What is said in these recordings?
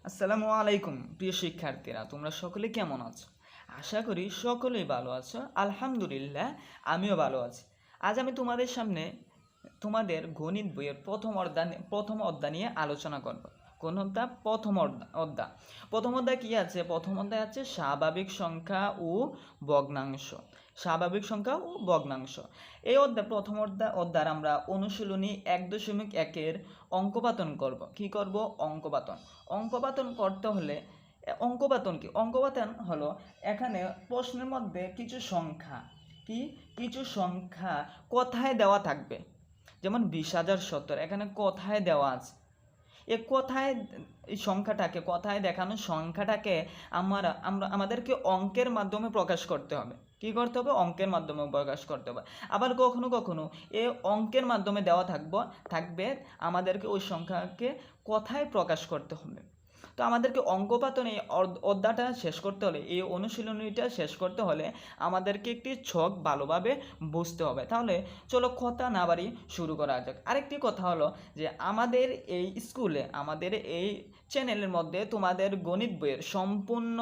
আসসালামু আলাইকুম প্রিয় শিক্ষার্থীরা, তোমরা সকলে কেমন আছো? আশা করি সকলেই ভালো আছো। আলহামদুলিল্লাহ, আমিও ভালো আছি। আজ আমি তোমাদের সামনে তোমাদের গণিত বইয়ের প্রথম অধ্যায় নিয়ে আলোচনা করব। কোন অধ্যায়? প্রথম অধ্যায় কি আছে? প্রথম অধ্যায় আছে স্বাভাবিক সংখ্যা ও ভগ্নাংশ। স্বাভাবিক সংখ্যা ও ভগ্নাংশ। এই প্রথম অধ্যায় আমরা অনুশীলনী 1.1-এর অঙ্কপাতন করব। কি করব? অঙ্কপাতন করতে হলে অঙ্কপাতন কি? অঙ্কপাতন হলো এখানে প্রশ্নের মধ্যে কিছু সংখ্যা কথায় দেওয়া থাকবে। যেমন 20,070 এখানে কথায় দেওয়া আছে। এই সংখ্যাটাকে কথায় দেখানো সংখ্যাটাকে আমাদেরকে অঙ্কের মাধ্যমে প্রকাশ করতে হবে। কি করতে হবে? অঙ্কের মাধ্যমে প্রকাশ করতে হবে। আবার কখনো কখনো এই অঙ্কের মাধ্যমে দেওয়া থাকবে আমাদেরকে ওই সংখ্যাকে কথায় প্রকাশ করতে হবে। তো আমাদেরকে অঙ্কপাতন এই অধ্যায়টা শেষ করতে হলে, এই অনুশীলনীটা শেষ করতে হলে আমাদেরকে একটি ছক ভালোভাবে বুঝতে হবে। তাহলে চলো কথা না বাড়ি শুরু করা যাক। আরেকটি কথা হলো যে আমাদের এই স্কুলে, আমাদের এই চ্যানেলের মধ্যে তোমাদের গণিত বইয়ের সম্পূর্ণ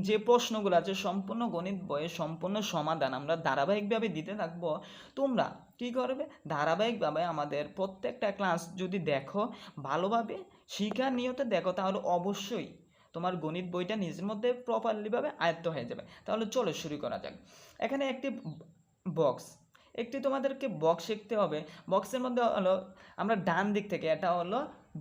যে প্রশ্নগুলো আছে, সম্পূর্ণ গণিত বইয়ের সম্পূর্ণ সমাধান আমরা ধারাবাহিকভাবে দিতে থাকবো। তোমরা কী করবে? ধারাবাহিকভাবে আমাদের প্রত্যেকটা ক্লাস যদি দেখো, ভালোভাবে শিখার নিয়তে দেখো, তাহলে অবশ্যই তোমার গণিত বইটা নিজের মধ্যে প্রপারলিভাবে আয়ত্ত হয়ে যাবে। তাহলে চলো শুরু করা যাক। এখানে একটি তোমাদেরকে বক্স শিখতে হবে। বক্সের মধ্যে হলো আমরা ডান দিক থেকে, এটা হলো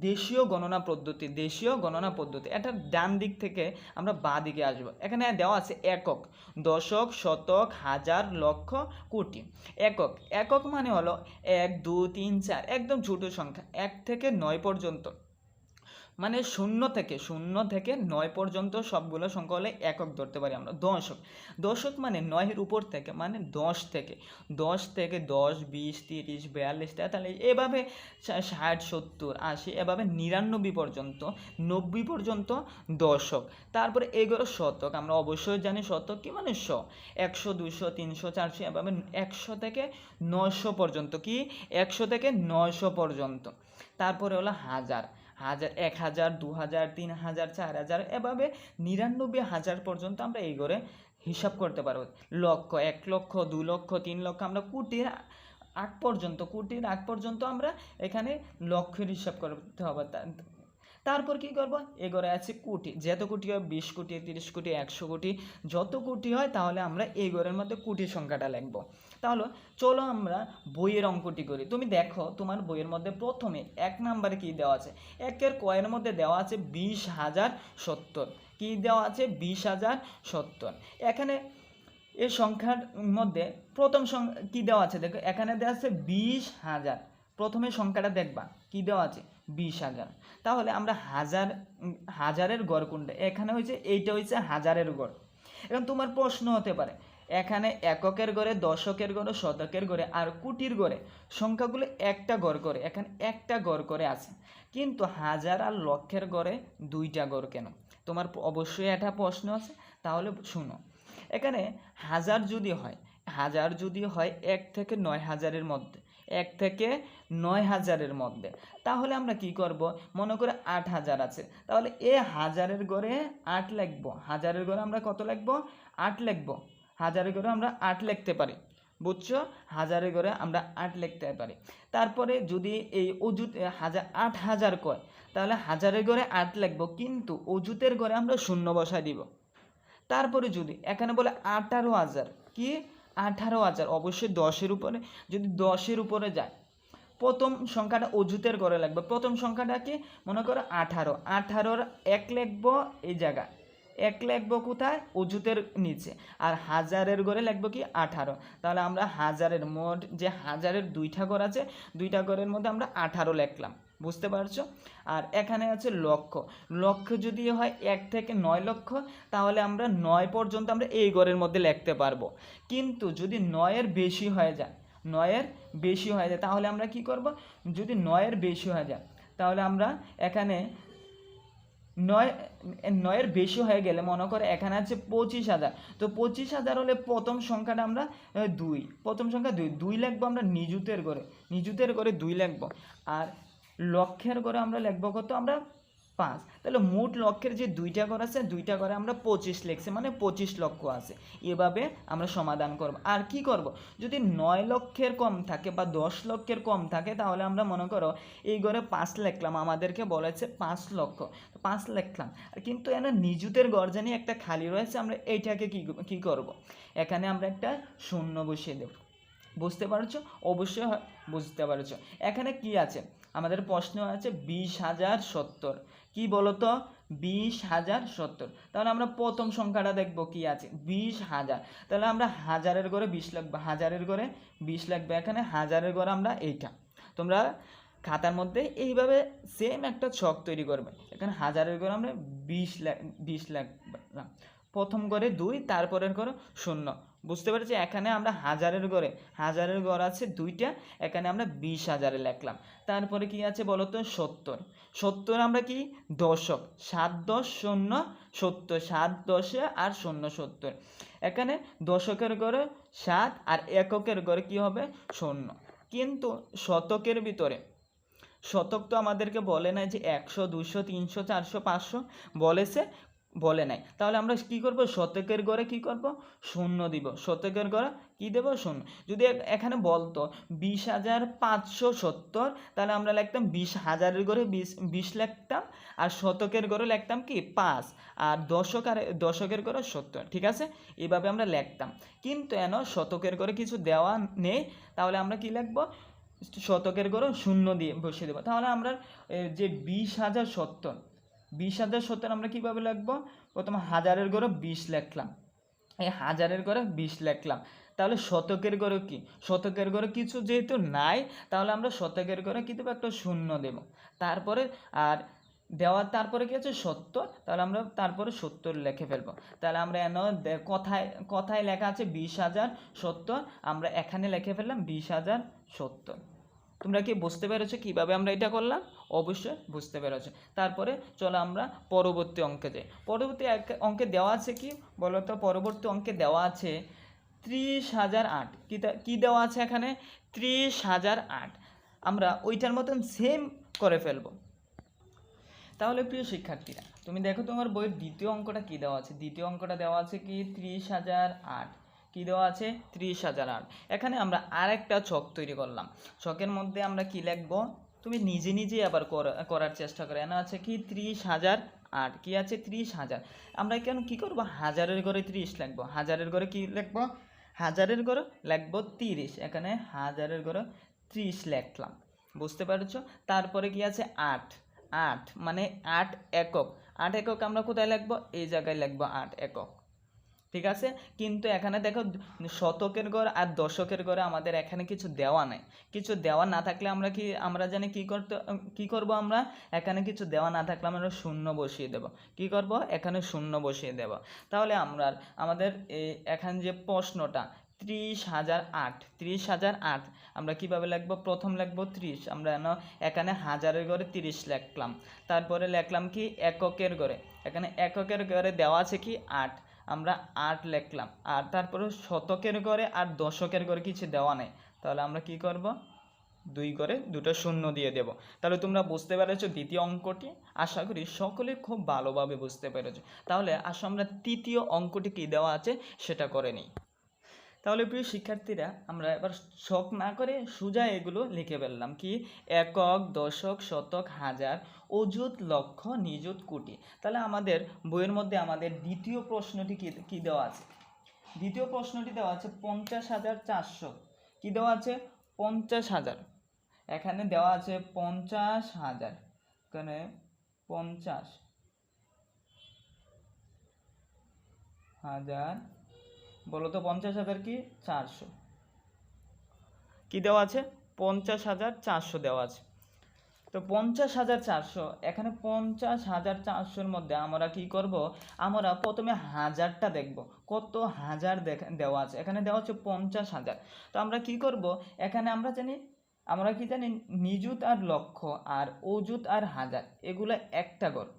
দেশীয় গণনা পদ্ধতি, এটা ডান দিক থেকে আমরা বাঁ দিকে আসবো। এখানে দেওয়া আছে একক, দশক, শতক, হাজার, লক্ষ, কোটি। একক মানে হলো 1, 2, 3, 4, একদম ছোট সংখ্যা 1 থেকে 9 পর্যন্ত, মানে শূন্য থেকে 9 পর্যন্ত সবগুলো সংখ্যা হলে একক ধরতে পারি আমরা। দশক মানে 9-এর উপর থেকে, মানে 10 থেকে 10, 20, 30, 42, 43, এভাবে 60, 70, 80, এভাবে 99 পর্যন্ত, 90 পর্যন্ত দশক। তারপরে 11 শতক। আমরা অবশ্যই জানি শতক কি মানে 100, 100, 200, 300, 400, এভাবে 100 থেকে 900 পর্যন্ত। কি? 100 থেকে 900 পর্যন্ত। তারপরে হলো হাজার, 1000, 2000, 3000, 4000, এভাবে 99,000 পর্যন্ত আমরা এই করে হিসাব করতে পারবো। লক্ষ, 1 লক্ষ, 2 লক্ষ, 3 লক্ষ, আমরা কোটির আগ পর্যন্ত আমরা এখানে লক্ষের হিসাব করতে হবে। তারপর কি করব? এগোরে আছে কোটি। যত কোটি হয় 20 কোটি, 30 কোটি, 100 কোটি, যত কোটি হয় তাহলে আমরা এই ঘরের মধ্যে কোটি সংখ্যাটা লিখব। তাহলে চলো আমরা বইয়ের অঙ্কটি করি। তুমি দেখো তোমার বইয়ের মধ্যে প্রথমে 1 নম্বরে কি দেওয়া আছে? 1-এর কয়ের মধ্যে দেওয়া আছে 20,070। কি দেওয়া আছে? 20,070। এখানে এই সংখ্যার মধ্যে প্রথম সংখ্যা কী দেওয়া আছে? দেখো এখানে দেওয়া আছে 20,000। প্রথমে সংখ্যাটা দেখবা কি দেওয়া আছে? 20,000। তাহলে আমরা হাজারের গড় কোনটা? এখানে হয়েছে, এইটা হয়েছে হাজারের গড়। এখন তোমার প্রশ্ন হতে পারে, এখানে এককের গড়ে, দশকের গড়ে, শতকের গড়ে আর কোটির গড়ে সংখ্যাগুলো একটা গড় করে, এখানে একটা গড় করে আছে, কিন্তু হাজার আর লক্ষের গড়ে 2টা গড় কেন? তোমার অবশ্যই এটা প্রশ্ন আছে। তাহলে শুনো, এখানে হাজার যদি হয় 1 থেকে 9,000-এর মধ্যে, 1 থেকে 9,000-এর মধ্যে, তাহলে আমরা কি করব? মনে করে 8,000 আছে, তাহলে এ হাজারের গড়ে 8 লিখব। হাজারের গড়ে আমরা কত লিখব? 8 লিখব। হাজারের গড়ে আমরা 8 লিখতে পারি, বুঝছো? হাজারের গড়ে আমরা 8 লিখতে পারি। তারপরে যদি এই অজুত 8,000 কয়, তাহলে হাজারের গড়ে 8 লিখব, কিন্তু অজুতের গড়ে আমরা শূন্য বসায় দিব। তারপরে যদি এখানে বলে 18,000, কি 18,000, অবশ্যই 10-এর উপরে, যদি 10-এর উপরে যায় প্রথম সংখ্যাটা অজুতের ঘরে লাগবে। প্রথম সংখ্যাটা কি? মনে করো 18। 18-র 1 লিখবো এই জায়গায়, 1 লিখবো কোথায়? অজুতের নিচে। আর হাজারের ঘরে লিখবো কি? 18। তাহলে আমরা হাজারের মোট যে হাজারের 2টা ঘর আছে, 2টা ঘরের মধ্যে আমরা 18 লিখলাম। বুঝতে পারছো? আর এখানে আছে লক্ষ যদি হয় 1 থেকে 9 লক্ষ, তাহলে আমরা 9 পর্যন্ত আমরা এই ঘরের মধ্যে লিখতে পারবো। কিন্তু যদি 9-এর বেশি হয়ে যায়, তাহলে আমরা কি করব? যদি 9-এর বেশি হয়ে যায়, তাহলে আমরা এখানে 9-এর বেশি হয়ে গেলে, মনে করে এখানে আছে 25,000, তো 25,000 হলে প্রথম সংখ্যাটা আমরা 2, প্রথম সংখ্যা 2 লিখবো আমরা নিযুতের ঘরে 2 লিখবো। আর লক্ষের ঘরে আমরা লিখবো কত? আমরা 5। তাহলে মোট লক্ষের যে দুইটা ঘর আছে, দুইটা ঘরে আমরা 25 লিখছি, মানে 25 লক্ষ আছে। এভাবে আমরা সমাধান করব। আর কি করব, যদি 9 লক্ষের কম থাকে বা 10 লক্ষের কম থাকে, তাহলে আমরা মনে করো এই ঘরে 5 লিখলাম, আমাদেরকে বলেছে 5 লক্ষ, 5 লিখলাম। কিন্তু এখানে নিযুতের ঘর জানি একটা খালি রয়েছে, আমরা এইটাকে কি করব, এখানে আমরা একটা শূন্য বসিয়ে দেব। বুঝতে পারছো? অবশ্যই বুঝতে পারছো। এখানে কি আছে, আমাদের প্রশ্ন আছে 20,070। কি বলতো, 20,070। তাহলে আমরা প্রথম সংখ্যাটা দেখব কি আছে, 20,000। তাহলে আমরা হাজারের ঘরে 20 লিখবো, হাজারের ঘরে 20 লিখবো। এখানে হাজারের ঘরে আমরা এইটা, তোমরা খাতার মধ্যে এইভাবে সেম একটা ছক তৈরি করবে। এখানে হাজারের ঘরে আমরা 20 লিখলাম, প্রথম ঘরে 2, তারপরের ঘরে 0। বুঝতে পেরেছি? এখানে আমরা হাজারের ঘর আছে 2টা, এখানে আমরা 20,000 লিখলাম। তারপরে কি আছে বলো তো, 70। আমরা কি দশক, 7 10 0 70, 7 10 আর 0 70। এখানে দশকের ঘরে 7 আর এককের ঘরে কি হবে 0। কিন্তু শতকের ভিতরে, শতক তো আমাদেরকে বলে নাই যে 100 200 300 400 500 বলে নাই। তাহলে আমরা কি করব, শতকের ঘরে কি করব, শূন্য দিব। শতকের ঘরে কি দেব, শূন্য। যদি এখানে বলতো 20,570, তাহলে আমরা লিখতাম 20,000-এর ঘরে 20 লিখতাম, আর শতকের ঘরে লিখতাম কি 5, আর দশকের ঘরে 70। ঠিক আছে, এইভাবে আমরা লিখতাম। কিন্তু শতকের ঘরে কিছু দেওয়া নেই, তাহলে আমরা কি লিখবো, শতকের ঘরে শূন্য দিয়ে বসিয়ে দেবো। তাহলে আমরা যে 20,070 আমরা কীভাবে লিখবো, প্রথমে হাজারের ঘরে 20 লিখলাম, এই হাজারের ঘরে 20 লিখলাম। তাহলে শতকের ঘরে কি, শতকের ঘরে কিছু যেহেতু নাই, তাহলে আমরা শতকের ঘরে কী দেবো, একটা শূন্য দেব। তারপরে আর দেওয়ার তারপরে কি আছে 70, তাহলে আমরা তারপরে 70 লিখে ফেলবো। তাহলে আমরা কথায় লেখা আছে 20,070, আমরা এখানে লিখে ফেললাম 20,070। তোমরা কি বুঝতে পেরেছো কিভাবে আমরা এটা করলাম? অবশ্যই বুঝতে পেরেছো। তারপরে চলো আমরা পরবর্তী অঙ্কে যাই। পরবর্তী অঙ্কে দেওয়া আছে কি বলো তো, পরবর্তী অঙ্কে দেওয়া আছে 30,008। কি দেওয়া আছে এখানে, 30,008। আমরা ওইটার মতন সেম করে ফেলবো। তাহলে প্রিয় শিক্ষার্থীরা, তুমি দেখো তোমার বইয়ের দ্বিতীয় অঙ্কটা কি দেওয়া আছে। দ্বিতীয় অঙ্কটা দেওয়া আছে কি 30,008। কি দেওয়া আছে 30,008। এখানে আমরা আরেকটা ছক তৈরি করলাম। ছকের মধ্যে আমরা কি লিখবো, তুমি নিজে নিজেই আবার করার চেষ্টা করো। এখানে আছে কি 30,008, কি আছে 30,000। আমরা কেন কি করবো, হাজারের ঘরে 30 লিখবো। হাজারের ঘরে কি লিখবো, হাজারের ঘরে লিখবো 30। এখানে হাজারের ঘরে 30 লিখলাম। বুঝতে পারছো? তারপরে কি আছে 8 মানে 8 একক। 8 একক আমরা কোথায় লিখবো, এই জায়গায় লিখবো 8 একক। ঠিক আছে, কিন্তু এখানে দেখো শতকের ঘর আর দশকের ঘরে আমাদের এখানে কিছু দেওয়া নাই। কিছু দেওয়া না থাকলে আমরা জানি কি করব, আমরা এখানে কিছু দেওয়া না থাকলে আমরা শূন্য বসিয়ে দেব। কি করব, এখানে শূন্য বসিয়ে দেব। তাহলে আমাদের এখানে যে প্রশ্নটা 30,008, আমরা কিভাবে লিখবো, প্রথম লিখবো 30। আমরা এখানে হাজারের ঘরে 30 লিখলাম। তারপরে লিখলাম কি এককের ঘরে, এখানে এককের ঘরে দেওয়া আছে কি 8, আমরা 8 লিখলাম। আর তারপরে শতকের ঘরে আর দশকের ঘরে কিছু দেওয়া নেই, তাহলে আমরা কি করব, 2 ঘরে 2টো শূন্য দিয়ে দেব। তাহলে তোমরা বুঝতে পেরেছো দ্বিতীয় অঙ্কটি। আশা করি সকলে খুব ভালোভাবে বুঝতে পেরেছো। তাহলে আসো আমরা তৃতীয় অঙ্কটি কি দেওয়া আছে সেটা করে নিই। তাহলে প্রিয় শিক্ষার্থীরা, আমরা এবার ছক না করে সোজা এগুলো লিখে ফেললাম। কি একক, দশক, শতক, হাজার, অযুত, লক্ষ, নিযুত, কোটি। তাহলে আমাদের বইয়ের মধ্যে আমাদের দ্বিতীয় প্রশ্নটি কি দেওয়া আছে। দ্বিতীয় প্রশ্নটি দেওয়া আছে 50,400। কি দেওয়া আছে 50,000। এখানে দেওয়া আছে 50,000, এখানে 50,000 বলো তো 50,000 কি 400। কি দেওয়া আছে 50,400 দেওয়া আছে। তো 50,400, এখানে 50,400-এর মধ্যে আমরা কি করব, আমরা প্রথমে হাজারটা দেখব, কত হাজার দেওয়া আছে। এখানে দেওয়া হচ্ছে 50,000। তো আমরা কি করব, এখানে আমরা কি জানি নিযুত আর লক্ষ আর অযুত আর হাজার, এগুলা একটা গড়।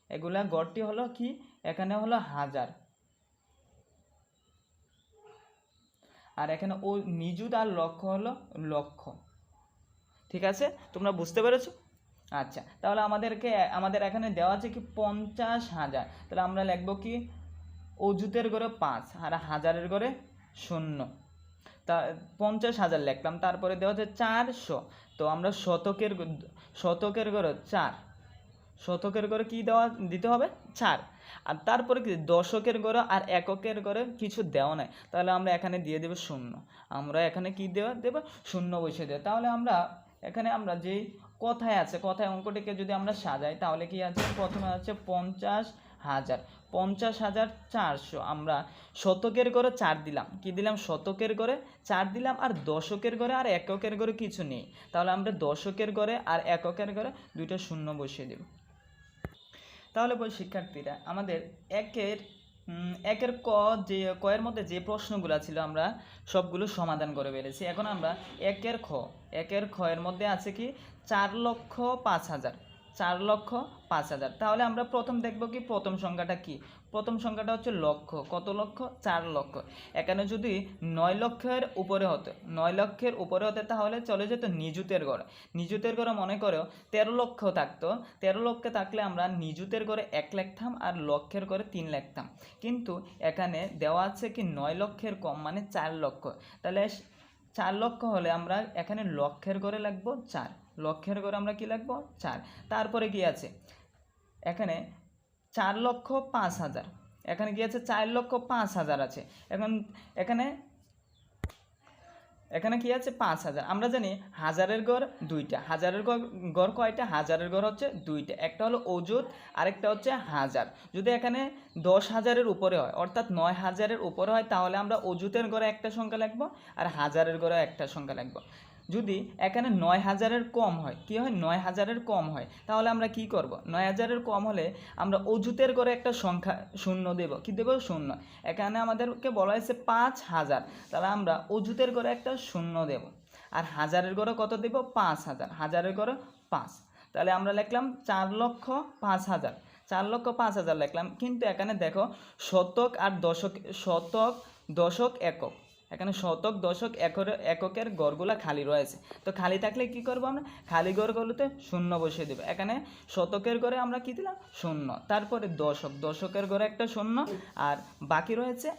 এগুলা গড়টি হলো কি, এখানে হলো হাজার, আর এখানে ও নিযুত আর লক্ষ হলো লক্ষ। ঠিক আছে, তোমরা বুঝতে পেরেছো? আচ্ছা, তাহলে আমাদের এখানে দেওয়া আছে কি 50,000, তাহলে আমরা লিখবো কি অযুতের ঘরে 5 আর হাজারের ঘরে 0, তা 50,000 লিখলাম। তারপরে দেওয়া আছে 400, তো আমরা শতকের ঘরে 4, শতকের ঘরে কি দিতে হবে 4। আর তারপরে কি দশকের ঘরে আর এককের ঘরে কিছু দেওয়া নাই, তাহলে আমরা এখানে দিয়ে দেবো 0। আমরা এখানে কি দেবো 0 বসিয়ে দেবো। তাহলে এখানে আমরা যেই কথায় আছে, কথায় অঙ্কটিকে যদি আমরা সাজাই তাহলে কি আছে, প্রথমে আছে 50,000, 50,400, আমরা শতকের ঘরে 4 দিলাম, কি দিলাম শতকের ঘরে 4 দিলাম, আর দশকের ঘরে আর এককের ঘরে কিছু নেই, তাহলে আমরা দশকের ঘরে আর এককের ঘরে দুইটা 0 বসিয়ে দেব। তাহলে শিক্ষার্থীরা আমাদের একের কয়ের মধ্যে যে প্রশ্নগুলো ছিল আমরা সবগুলো সমাধান করে ফেলেছি। এখন আমরা একের খ এর মধ্যে আছে কি 4,05,000, 4,05,000। তাহলে আমরা প্রথম দেখব কি প্রথম সংখ্যাটা কি, প্রথম সংখ্যাটা হচ্ছে লক্ষ। কত লক্ষ? 4 লক্ষ। এখানে যদি 9 লক্ষের উপরে হতো, 9 লক্ষের উপরে হতে তাহলে চলে যেত নিযুতের ঘরে। নিযুতের ঘরে মনে করো 13 লক্ষ থাকতো, 13 লক্ষে থাকলে আমরা নিযুতের ঘরে 1 লিখতাম আর লক্ষের ঘরে 3 লিখতাম। কিন্তু এখানে দেওয়া আছে কি 9 লক্ষের কম মানে 4 লক্ষ, তাহলে 4 লক্ষ হলে আমরা এখানে লক্ষের ঘরে লিখবো 4, লক্ষের ঘরে আমরা কি লিখবো 4। তারপরে কি আছে এখানে 4,05,000, এখানে কি আছে 4,05,000 আছে। এখানে কি আছে 5,000। আমরা জানি হাজারের গড় দুইটা, হাজারের গড় কয়টা, হাজারের গড় হচ্ছে দুইটা, একটা হলো অযুত আরেকটা হচ্ছে হাজার। যদি এখানে 10,000-এর উপরে হয় অর্থাৎ 9,000-এর উপরে হয় তাহলে আমরা অযুতের গড়ে একটা সংখ্যা লিখবো আর হাজারের গড়ে একটা সংখ্যা লিখবো। যদি এখানে 9,000-এর কম হয়, কি হয় 9,000-এর কম হয়, তাহলে আমরা কি করব 9,000-এর কম হলে আমরা অযুতের করে একটা সংখ্যা শূন্য দেব, কি দেব 0। এখানে আমাদেরকে বলা হয়েছে 5,000, তাহলে আমরা অযুতের করে একটা শূন্য দেব, আর হাজারের করে কত দেব 5,000, হাজারের করে 5। তাহলে আমরা লিখলাম 4,05,000, 4,05,000 লিখলাম। কিন্তু এখানে দেখো শতক আর দশক একক, এখানে শতক দশক এককের গড়গুলা খালি রয়েছে, তো খালি থাকলে কি করব আমরা খালি গড়গুলোতে 0 বসিয়ে দেব। এখানে শতকের ঘরে আমরা কি দিলাম 0, তারপরে দশকের ঘরে একটা 0, আর বাকি রয়েছে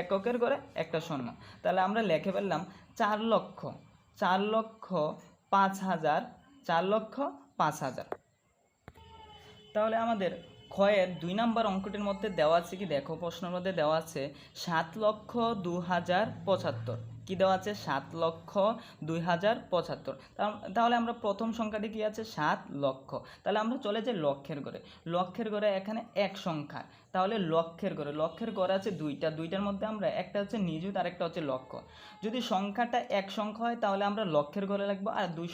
এককের ঘরে একটা 0। তাহলে আমরা লিখে ফেললাম 4,05,000, 4,05,000। তাহলে আমাদের ক্ষয়ের 2 নম্বর অঙ্কটির মধ্যে দেওয়া আছে কি দেখো, প্রশ্নের মধ্যে দেওয়া আছে 7,02,075, কি দেওয়া আছে 7,02,075। তাহলে আমরা প্রথম সংখ্যাটি কি আছে 7 লক্ষ, তাহলে আমরা চলে যাই লক্ষের ঘরে। লক্ষের ঘরে এখানে এক সংখ্যা, তাহলে লক্ষের ঘরে আছে দুইটার মধ্যে আমরা একটা হচ্ছে নিযুত আর একটা হচ্ছে লক্ষ। যদি সংখ্যাটা এক সংখ্যা হয় তাহলে আমরা লক্ষের ঘরে লিখবো, আর দুই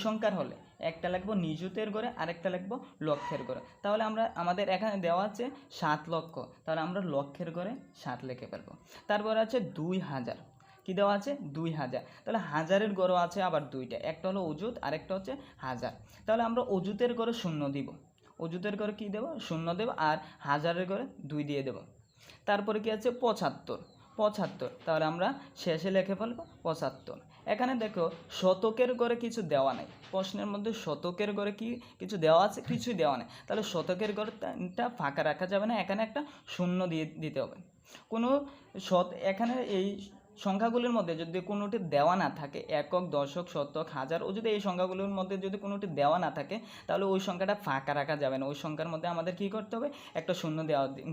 সংখ্যার হলে একটা লিখবো নিযুতের ঘরে আরেকটা লিখবো লক্ষের ঘরে। তাহলে আমাদের এখানে দেওয়া আছে 7 লক্ষ, তাহলে আমরা লক্ষের ঘরে 7 লিখে ফেলবো। তারপরে আছে 2,000, কি দেওয়া আছে 2,000, তাহলে হাজারের ঘরও আছে আবার দুইটা, একটা হলো অযুত আরেকটা হচ্ছে হাজার। তাহলে আমরা অযুতের ঘরে 0 দিব, অযুতের ঘরে কি দেব 0 দেব, আর হাজারের ঘরে 2 দিয়ে দেব। তারপরে কি আছে 75, তাহলে আমরা শেষে লিখে ফেলবো 75। এখানে দেখো শতকের ঘরে কিছু দেওয়া নাই, প্রশ্নের মধ্যে শতকের ঘরে কি কিছু দেওয়া আছে, কিছুই দেওয়া নেই, তাহলে শতকের ঘরটা ফাঁকা রাখা যাবে না, এখানে একটা 0 দিয়ে দিতে হবে। এখানে এই সংখ্যাগুলির মধ্যে যদি কোনোটি দেওয়া না থাকে, একক দশক শতক হাজার, ও যদি এই সংখ্যাগুলির মধ্যে যদি কোনোটি দেওয়া না থাকে তাহলে ওই সংখ্যাটা ফাঁকা রাখা যাবে না, ওই সংখ্যার মধ্যে আমাদের কি করতে হবে একটা 0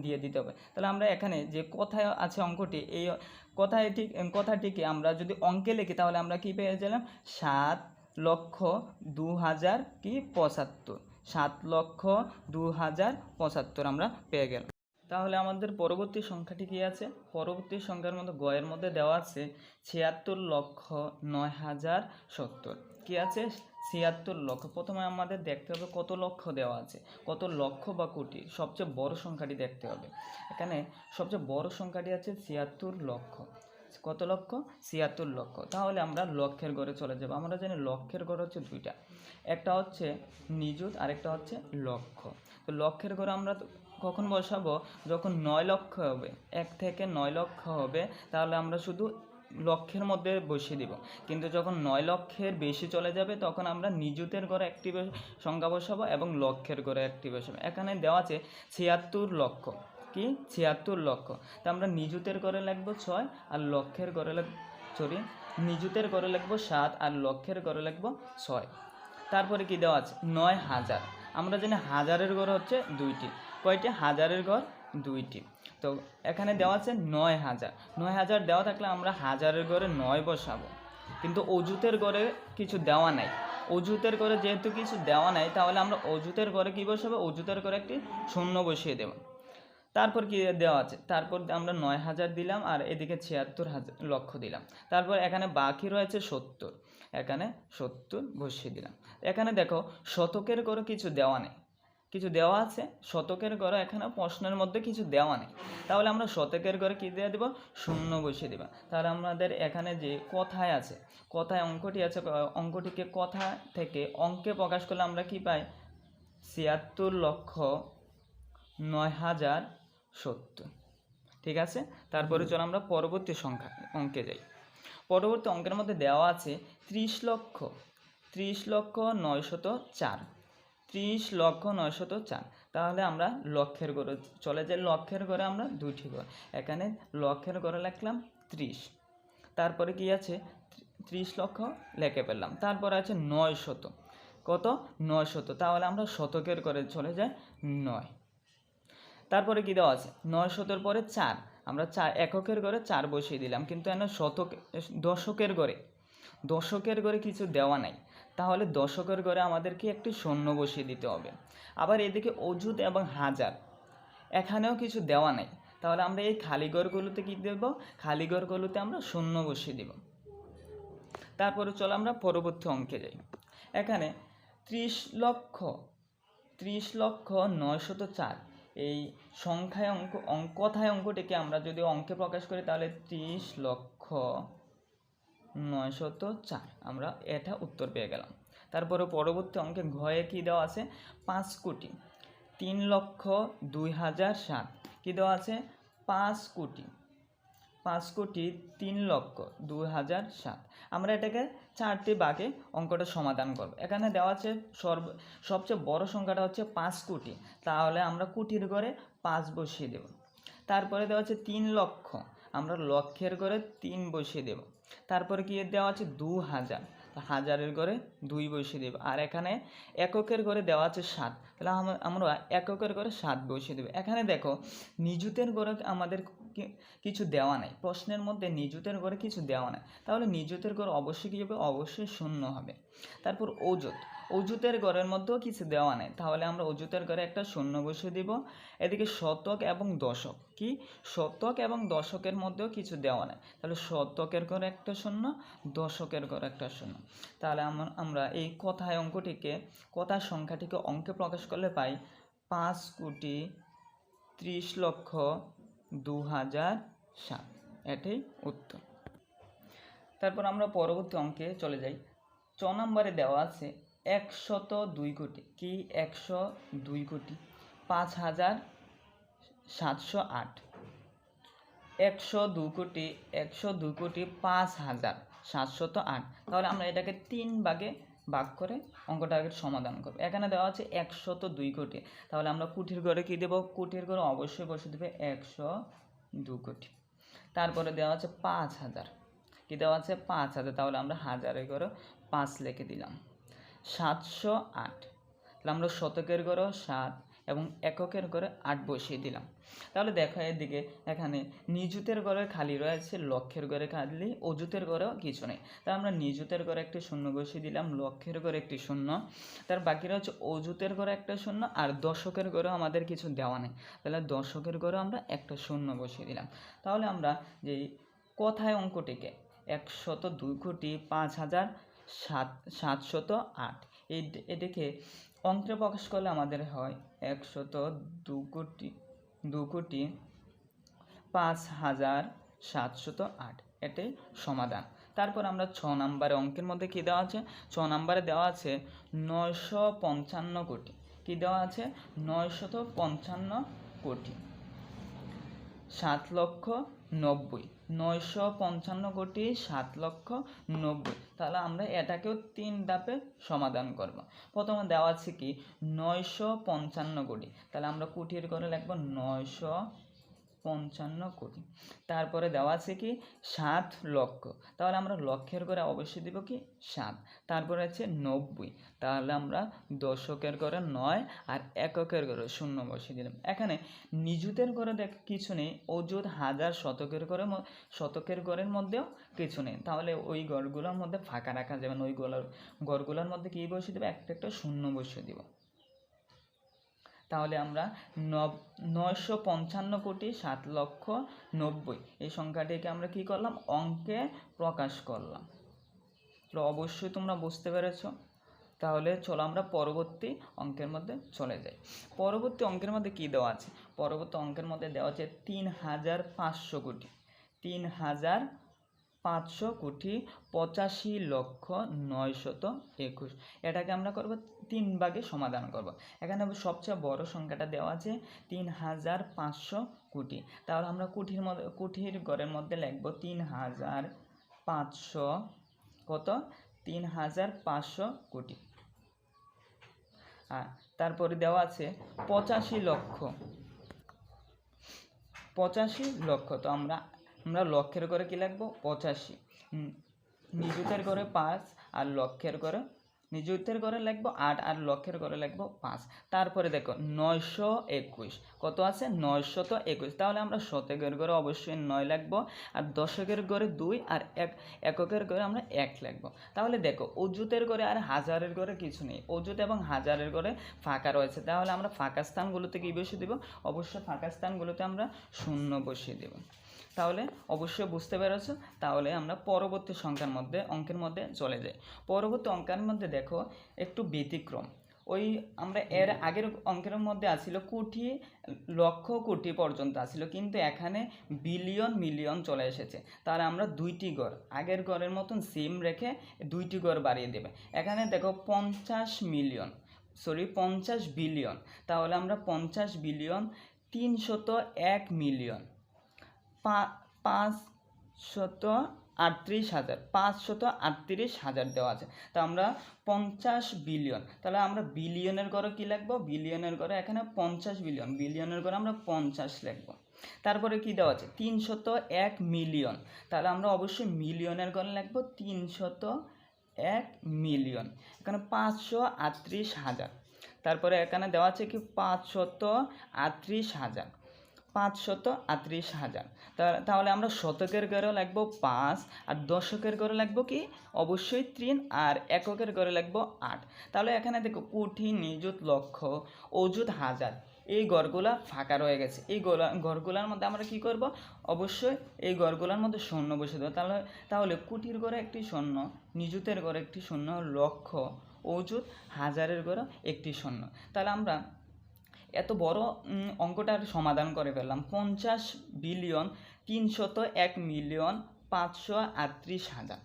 দিয়ে দিতে হবে। তাহলে আমরা এখানে যে কথায় আছে অঙ্কটি, এই কথাটিকে আমরা যদি অঙ্কে লিখি তাহলে আমরা কি পেয়ে গেলাম 7,02,075, 7,02,075 আমরা পেয়ে গেলাম। তাহলে আমাদের পরবর্তী সংখ্যাটি কি আছে, পরবর্তী সংখ্যার মধ্যে গয়ের মধ্যে দেওয়া আছে 76,09,070, কি আছে 76 লক্ষ। প্রথমে আমাদের দেখতে হবে কত লক্ষ দেওয়া আছে, কত লক্ষ বা কোটি, সবচেয়ে বড় সংখ্যাটি দেখতে হবে। এখানে সবচেয়ে বড় সংখ্যাটি আছে 76 লক্ষ। কত লক্ষ 76 লক্ষ। তাহলে আমরা লক্ষের ঘরে চলে যাব। আমরা জানি লক্ষের ঘর হচ্ছে দুইটা, একটা হচ্ছে নিযুত আরেকটা হচ্ছে লক্ষ। তো লক্ষের ঘরে আমরা কখন বসাবো, যখন 9 লক্ষ হবে, 1 থেকে 9 লক্ষ হবে, তাহলে আমরা শুধু লক্ষের মধ্যে বসিয়ে দিব, কিন্তু যখন 9 লক্ষের বেশি চলে যাবে তখন আমরা নিযুতের ঘরে একটি সংখ্যা বসাবো এবং লক্ষের ঘরে একটি বসাবো। এখানে দেওয়া আছে 76 লক্ষ, কি 76 লক্ষ, তো আমরা নিযুতের ঘরে লিখবো 6 আর লক্ষের ঘরে নিযুতের ঘরে লিখবো 7 আর লক্ষের ঘরে লিখবো 6। তারপরে কি দেওয়া আছে 9000, আমরা জানি হাজারের ঘর হচ্ছে 2টি, কয়টি হাজারের ঘর 2টি, তো এখানে দেওয়া আছে 9000। 9000 দেওয়া থাকলে আমরা হাজারের ঘরে 9 বসাবো, কিন্তু অযুতের ঘরে কিছু দেওয়া নাই। অযুতের ঘরে যেহেতু কিছু দেওয়া নাই তাহলে আমরা অযুতের ঘরে কি বসাবো, অযুতের ঘরে একটি শূন্য বসিয়ে দেব। তারপর কি দেওয়া আছে, তারপর আমরা 9000 দিলাম আর এদিকে 76 লক্ষ দিলাম। তারপর এখানে বাকি রয়েছে 70, এখানে 70 বসিয়ে দিলাম। এখানে দেখো শতকের ঘরে কিছু দেওয়া নেই, কিছু দেওয়া আছে শতকের ঘরে, এখানে প্রশ্নের মধ্যে কিছু দেওয়া নেই, তাহলে আমরা শতকের ঘরে কী দিয়ে দেবো, শূন্য বসিয়ে দেবো। তাহলে আমাদের এখানে যে কথায় আছে, কথায় অঙ্কটি আছে, অঙ্কটিকে কথা থেকে অঙ্কে প্রকাশ করলে আমরা কি পাই, 76,09,070। ঠিক আছে, তারপরে চলো আমরা পরবর্তী সংখ্যা অঙ্কে যাই। পরবর্তী অঙ্কের মধ্যে দেওয়া আছে 30,09,004, 30,09,004। তাহলে আমরা লক্ষের ঘরে চলে যাই, লক্ষের ঘরে আমরা 2টি ঘর, এখানে লক্ষের ঘরে লিখলাম 30, তারপরে কি আছে 30 লক্ষ লিখে ফেললাম, তারপরে আছে 900, কত 900, তাহলে আমরা শতকের ঘরে চলে যাই 9। তারপরে কি দেওয়া আছে 900-এর পরে 4, আমরা এককের ঘরে 4 বসিয়ে দিলাম, কিন্তু এখানে দশকের ঘরে কিছু দেওয়া নাই, তাহলে দশকের ঘরে আমাদেরকে একটি শূন্য বসিয়ে দিতে হবে। আবার এদিকে অযুত এবং হাজার, এখানেও কিছু দেওয়া নাই, তাহলে আমরা এই খালি ঘরগুলোতে কী দেব, খালি ঘরগুলোতে আমরা শূন্য বসিয়ে দেব। তারপরে চলো আমরা পরবর্তী অঙ্কে যাই। এখানে 30,09,004 এই সংখ্যায় কথায় অঙ্কটিকে আমরা যদি অঙ্কে প্রকাশ করি তাহলে 30,09,004, আমরা এটা উত্তর পেয়ে গেলাম। তারপরে পরবর্তী অঙ্কে ঘয়ে কি দেওয়া আছে 5,03,02,007, কি দেওয়া আছে 5,03,02,007। আমরা এটাকে 4টি ভাগে অঙ্কটা সমাধান করব। এখানে দেওয়া আছে সবচেয়ে বড় সংখ্যাটা হচ্ছে 5 কোটি, তাহলে আমরা কোটির ঘরে 5 বসিয়ে দেব। তারপরে দেওয়া আছে 3 লক্ষ, আমরা লক্ষের ঘরে 3 বসিয়ে দেব। তারপরে কি দেওয়া আছে 2000, হাজারের ঘরে 2 বসিয়ে দেব। আর এখানে এককের ঘরে দেওয়া আছে 7, তাহলে আমরা এককের ঘরে 7 বসিয়ে দেব। এখানে দেখো নিযুতের ঘরে আমাদের কিছু দেওয়া নাই, প্রশ্নের মধ্যে নিযুতের ঘরে কিছু দেওয়া নাই, তাহলে নিযুতের ঘর অবশ্যই কী হবে, অবশ্যই শূন্য হবে। তারপর অযুতের ঘরের মধ্যেও কিছু দেওয়া নেই, তাহলে আমরা অযুতের ঘরে একটা শূন্য বসিয়ে দিব। এদিকে শতক এবং দশক, কি শতক এবং দশকের মধ্যেও কিছু দেওয়া নেই, তাহলে শতকের ঘরে একটা শূন্য, দশকের ঘরে একটা শূন্য। তাহলে আমরা এই কথায় অঙ্কটিকে, কথার সংখ্যাটিকে অঙ্কে প্রকাশ করলে পাই 5,30,02,007, এটাই উত্তর। তারপর আমরা পরবর্তী অঙ্কে চলে যাই। 4 নম্বরে দেওয়া আছে 102 কোটি, কি 102 কোটি 5,708, 102 কোটি 5,708। তাহলে আমরা এটাকে 3 ভাগে ভাগ করে অঙ্কটাকে সমাধান করব। এখানে দেওয়া আছে 102 কোটি, তাহলে আমরা কোটির ঘরে কি দেব, কোটির ঘরে অবশ্যই বসে দেবে 102 কোটি। তারপরে দেওয়া আছে 5,000, কি দেওয়া আছে 5,000, তাহলে আমরা হাজারের ঘরে 5 লিখে দিলাম। 708, তাহলে আমরা শতকের ঘরেও 7 এবং এককের ঘরে 8 বসিয়ে দিলাম। তাহলে দেখো এদিকে এখানে নিযুতের ঘরে খালি রয়েছে, লক্ষের ঘরে খালি, অযুতের ঘরেও কিছু নেই, তাই আমরা নিযুতের ঘরে একটি শূন্য বসিয়ে দিলাম, লক্ষের ঘরে একটি শূন্য, তার বাকিরা হচ্ছে অযুতের ঘরে একটা শূন্য, আর দশকের ঘরেও আমাদের কিছু দেওয়া নেই, তাহলে দশকের ঘরেও আমরা একটা শূন্য বসিয়ে দিলাম। তাহলে আমরা যে কথায় অঙ্কটিকে 102 কোটি 5,708 এটাকে অঙ্কে প্রকাশ করলে আমাদের হয় 102 কোটি 5,708, এটাই সমাধান। তারপর আমরা 6 নম্বরে অঙ্কের মধ্যে কি দেওয়া আছে, 6 নম্বরে দেওয়া আছে 955 কোটি, কি দেওয়া আছে 955 কোটি 7,90,000, 955 কোটি 7,90,000। তাহলে আমরা এটাকেও 3 ধাপে সমাধান করব। প্রথমে দেওয়া আছে কি 955 কোটি, তাহলে আমরা কোটির ঘরে লিখব 955 কোটি। তারপরে দেওয়া আছে কি 7 লক্ষ, তাহলে আমরা লক্ষের ঘরে অবশ্যই দিব কি 7। তারপরে আছে 90, তাহলে আমরা দশকের ঘরে 9 আর এককের ঘরে 0 বসিয়ে দিলাম। এখানে নিযুতের ঘরে দেখ কিছু নেই, অযুত, হাজার, শতকের ঘরের মধ্যেও কিছু নেই, তাহলে ওই ঘরগুলোর মধ্যে ফাঁকা রাখা যাবে না, ওই ঘরগুলোর মধ্যে কি বসিয়ে দেবো, একটা একটা শূন্য বসিয়ে দিব। তাহলে আমরা 955 কোটি 7,90,000 এই সংখ্যাটিকে আমরা কি করলাম, অঙ্কে প্রকাশ করলাম। তো অবশ্যই তোমরা বুঝতে পেরেছো। তাহলে চলো আমরা পরবর্তী অঙ্কের মধ্যে চলে যাই। পরবর্তী অঙ্কের মধ্যে কি দেওয়া আছে, পরবর্তী অঙ্কের মধ্যে দেওয়া আছে 3,500 কোটি, 3,500 কোটি 85,921। এটাকে আমরা করব 3 ভাগে সমাধান করব। এখানে সবচেয়ে বড় সংখ্যাটা দেওয়া আছে 3,500 কোটি, তাহলে আমরা কুঠির ঘরের মধ্যে লিখব 3,500 কত, 3,500 কোটি। তারপরে দেওয়া আছে 85 লক্ষ, 85 লক্ষ, তো আমরা লক্ষের ঘরে কি লিখব 85, নিযুতের ঘরে 5 আর লক্ষের ঘরে, নিযুতের ঘরে লিখব 8 আর লক্ষের ঘরে লিখব 5। তারপরে দেখো 921, কত আছে 921, তাহলে আমরা শতকের ঘরে অবশ্যই 9 লিখব, আর দশকের ঘরে 2 আর এককের ঘরে আমরা 1 লিখব। তাহলে দেখো অযুতের ঘরে আর হাজারের ঘরে কিছু নেই, অযুত এবং হাজারের ঘরে ফাঁকা রয়েছে, তাহলে আমরা ফাঁকা স্থানগুলোতে কি বসিয়ে দেব, অবশ্যই ফাঁকা স্থানগুলোতে আমরা শূন্য বসিয়ে দেব। তাহলে অবশ্যই বুঝতে পেরেছো। তাহলে আমরা পরবর্তী অঙ্কের মধ্যে চলে যাই। পরবর্তী অঙ্কের মধ্যে দেখো একটু ব্যতিক্রম, ওই আমরা এর আগের অঙ্কের মধ্যে আসছিল কোটি, লক্ষ, কোটি পর্যন্ত আসছিল, কিন্তু এখানে বিলিয়ন, মিলিয়ন চলে এসেছে। তাহলে আমরা 2টি ঘর আগের ঘরের মতন সেম রেখে 2টি ঘর বাড়িয়ে দেবে। এখানে দেখো 50 বিলিয়ন, তাহলে আমরা 50 বিলিয়ন 301 মিলিয়ন 538,000 দেওয়া আছে। তো আমরা 50 বিলিয়ন, তাহলে আমরা বিলিয়নের ঘরে কি লিখবো, বিলিয়নের ঘরে এখানে 50 বিলিয়ন, বিলিয়নের ঘরে আমরা 50 লিখবো। তারপরে কি দেওয়া আছে 301 মিলিয়ন, তাহলে আমরা অবশ্যই মিলিয়নের ঘরে লিখবো 301 মিলিয়ন। এখানে 538,000, তারপরে এখানে দেওয়া আছে কি 538,000, 538,000। তাহলে আমরা শতকের ঘরে লিখবো 5 আর দশকের ঘরে লিখবো কি অবশ্যই 3 আর এককের ঘরে লিখবো 8। তাহলে এখানে দেখো কোটি, নিযুত, লক্ষ, অযুত, হাজার, এই ঘরগুলা ফাঁকা রয়ে গেছে। এই ঘরগুলার মধ্যে আমরা কি করব, অবশ্যই এই ঘরগুলার মধ্যে শূন্য বসে দেবো। তাহলে কোটির ঘরে একটি শূন্য, নিযুতের ঘরে একটি শূন্য, লক্ষ, অযুত, হাজারের ঘরে একটি শূন্য। তাহলে আমরা এত বড় অঙ্কটার সমাধান করে ফেললাম। 50 বিলিয়ন 301 মিলিয়ন 538,000।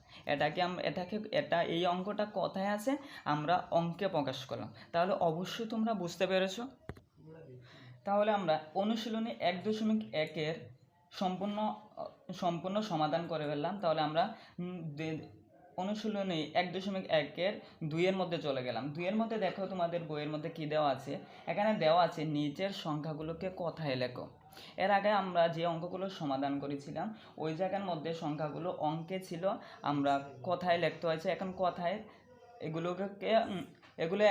এই অঙ্কটা কথায় আছে, আমরা অঙ্কে প্রকাশ করলাম। তাহলে অবশ্যই তোমরা বুঝতে পেরেছো। তাহলে আমরা অনুশীলনী 1.1-এর সম্পূর্ণ সমাধান করে ফেললাম। তাহলে আমরা অনুশীলনী 1.1-এর 2-এর মধ্যে চলে গেলাম। 2-এর মধ্যে দেখো তোমাদের বইয়ের মধ্যে কি দেওয়া আছে, এখানে দেওয়া আছে নিচের সংখ্যাগুলোকে কথায় লেখো। এর আগে আমরা যে অঙ্কগুলো সমাধান করেছিলাম ওই জায়গার মধ্যে সংখ্যাগুলো অঙ্কে ছিল, আমরা কথায় লিখতে হয়েছে। এখন কথায় এগুলো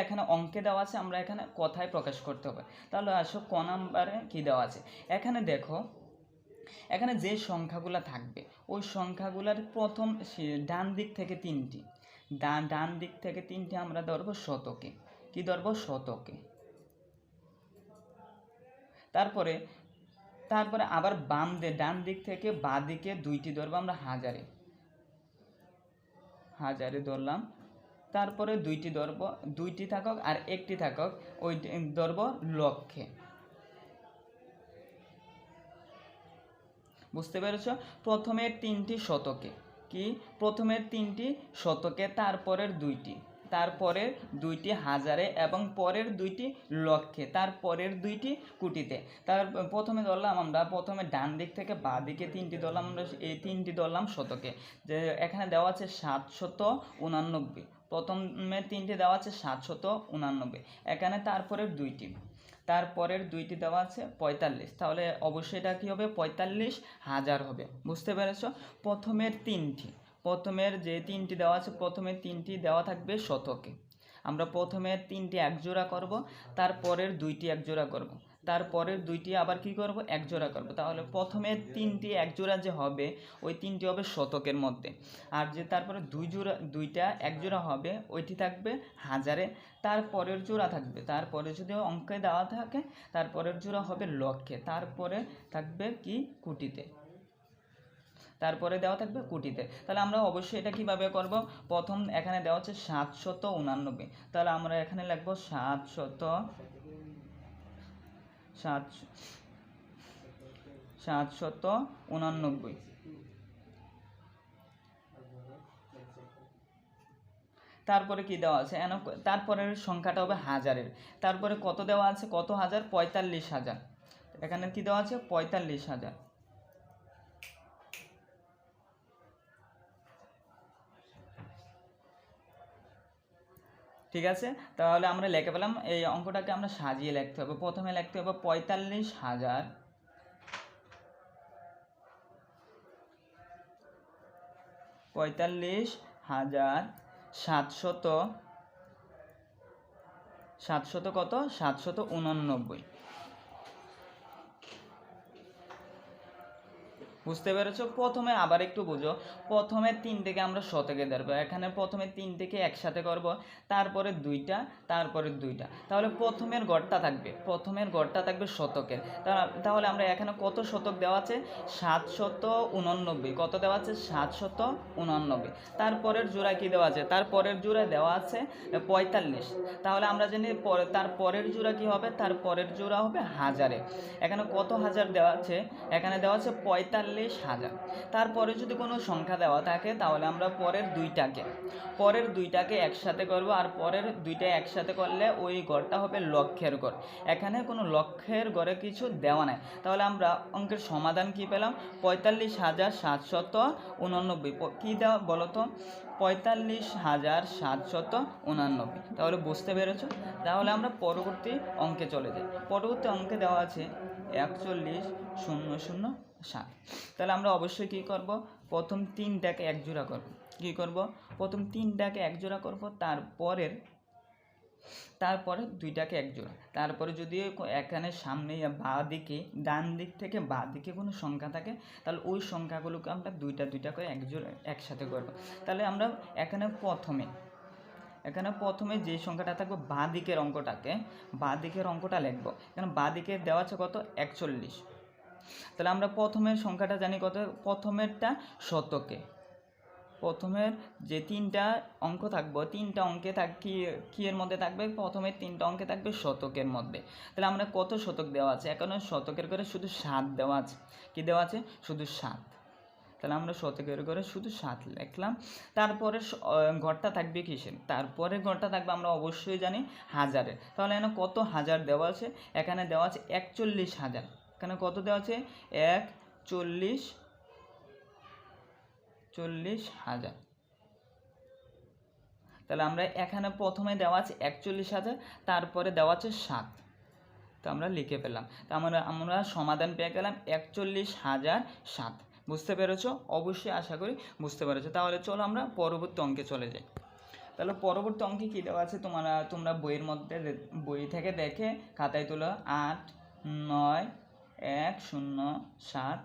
এখানে অঙ্কে দেওয়া আছে, আমরা এখানে কথায় প্রকাশ করতে হবে। তাহলে আসো ক নাম্বারে কি দেওয়া আছে। এখানে দেখো, এখানে যে সংখ্যাগুলো থাকবে ওই সংখ্যাগুলোর প্রথম ডান দিক থেকে 3টি, ডান দিক থেকে 3টি আমরা ধরবো শতকে। কি ধরবো, শতকে। তারপরে আবার ডান দিক থেকে বাঁ দিকে 2টি ধরবো আমরা হাজারে ধরলাম। তারপরে 2টি ধরবো, 2টি থাকক আর 1টি থাকক, ওই ধরবো লক্ষে। বুঝতে পেরেছ। প্রথমের 3টি শতকে, কি প্রথমের 3টি শতকে, তারপরের 2টি তারপরের দুইটি হাজারে এবং পরের দুইটি লক্ষে, তারপরের দুইটি কোটিতে। তার প্রথমে ধরলাম আমরা, প্রথমে ডান দিক থেকে বাঁ দিকে তিনটি ধরলাম আমরা, এই তিনটি ধরলাম শতকে। যে এখানে দেওয়া আছে 789, প্রথমে তিনটি দেওয়া আছে 789, এখানে তারপরের দুইটি দেওয়া আছে 45, তাহলে অবশ্যই এটা কী হবে, 45,000 হবে। বুঝতে পেরেছ? প্রথমের যে তিনটি দেওয়া আছে, প্রথমের তিনটি দেওয়া থাকবে শতকে। আমরা প্রথমের তিনটি এক জোড়া করব, তারপরের দুইটি এক জোড়া করব, তারপরের দুইটি আবার কি করব, এক জোড়া করব। তাহলে প্রথমের তিনটি এক জোড়া যে হবে, ওই তিনটি হবে শতকের মধ্যে। আর যে তারপরে দুইটা এক জোড়া হবে, ওইটি থাকবে হাজারে। তারপরের জোড়া থাকবে, তারপরে যদি অঙ্কে দেওয়া থাকে, তারপরের জোড়া হবে লক্ষে, তারপরে থাকবে কি কোটিতে, তারপরে দেওয়া থাকবে কোটিতে। তাহলে আমরা অবশ্যই এটা কিভাবে করব, প্রথম এখানে দেওয়া হচ্ছে 789, তাহলে আমরা এখানে লিখব 789। তারপরে কি দেওয়া আছে, তারপরের সংখ্যাটা হবে হাজারের, তারপরে কত দেওয়া আছে, কত হাজার, 45,000, এখানে কি দেওয়া আছে, 45,000। ঠিক আছে, তাহলে আমরা লিখে পেলাম। এই অঙ্কটাকে আমরা সাজিয়ে লিখতে হবে। প্রথমে লিখতে হবে 45,700 কত, 789। বুঝতে পেরেছো? প্রথমে আবার একটু বুঝো, প্রথমে তিন থেকে আমরা শতকে ধরবো, এখানে প্রথমে তিন থেকে একসাথে করব, তারপরে দুইটা, তারপরে দুইটা। তাহলে প্রথমের গড়টা থাকবে শতকের। তাহলে আমরা এখানে কত শতক দেওয়া আছে, 789, কত দেওয়া আছে, 789। তারপরের জোড়ায় কি দেওয়া আছে, তারপরের জোড়ায় দেওয়া আছে 45। তাহলে আমরা জানি তারপরের জোড়া কি হবে, তারপরের জোড়া হবে হাজারে। এখানে কত হাজার দেওয়া আছে, এখানে দেওয়া আছে 45,000। তারপরে যদি কোনো সংখ্যা দেওয়া থাকে, তাহলে আমরা পরের দুইটাকে একসাথে করব, আর পরের দুইটা একসাথে করলে ওই গড়টা হবে লক্ষের গড়। এখানে কোনো লক্ষের গড়ে কিছু দেওয়া নাই, তাহলে আমরা অঙ্কের সমাধান কি পেলাম, 45,789। কী দেওয়া বলো তো, 45,789। তাহলে বুঝতে পেরেছো? তাহলে আমরা পরবর্তী অঙ্কে চলে যাই। পরবর্তী অঙ্কে দেওয়া আছে 41,007। তাহলে আমরা অবশ্যই কী করব, প্রথম তিনটাকে এক জোড়া করব। কী করব, প্রথম তিনটাকে এক জোড়া করব, তারপরে দুইটাকে এক জোড়া। তারপরে যদি এখানে সামনে ডান দিক থেকে বাঁ দিকে কোনো সংখ্যা থাকে, তাহলে ওই সংখ্যাগুলোকে আমরা দুইটা করে এক জোড়া একসাথে করব। তাহলে আমরা এখানে প্রথমে যে সংখ্যাটা থাকবে বাঁ দিকের অঙ্কটা লিখব। এখানে বাঁ দিকে দেওয়া আছে কত, 41। তাহলে আমরা প্রথমের সংখ্যাটা জানি কত, প্রথমেরটা শতকে। প্রথমের যে তিনটা অঙ্ক থাকবে, তিনটা অঙ্কে কি এর মধ্যে থাকবে, প্রথমের তিনটা অঙ্কে থাকবে শতকের মধ্যে। তাহলে আমরা কত শতক দেওয়া আছে, এখানে শতকের করে শুধু 7 দেওয়া আছে। কি দেওয়া আছে, শুধু 7। তাহলে আমরা শতকের করে শুধু 7 লিখলাম। তারপরে ঘরটা থাকবে কিসের, তারপরে ঘরটা থাকবে আমরা অবশ্যই জানি হাজারের। তাহলে এখানে কত হাজার দেওয়া আছে, এখানে দেওয়া আছে 41,000। এখানে কত দেওয়া আছে, 41,000। তাহলে আমরা এখানে প্রথমে দেওয়া আছে 41,000, তারপরে দেওয়া আছে 7, তো আমরা লিখে পেলাম। তো আমরা সমাধান পেয়ে গেলাম 41,007। বুঝতে পেরেছো? অবশ্যই আশা করি বুঝতে পেরেছো। তাহলে চলো আমরা পরবর্তী অঙ্কে চলে যাই। তাহলে পরবর্তী অঙ্কে কী দেওয়া আছে, তোমরা বইয়ের মধ্যে বই থেকে দেখে খাতায় তোলো 89107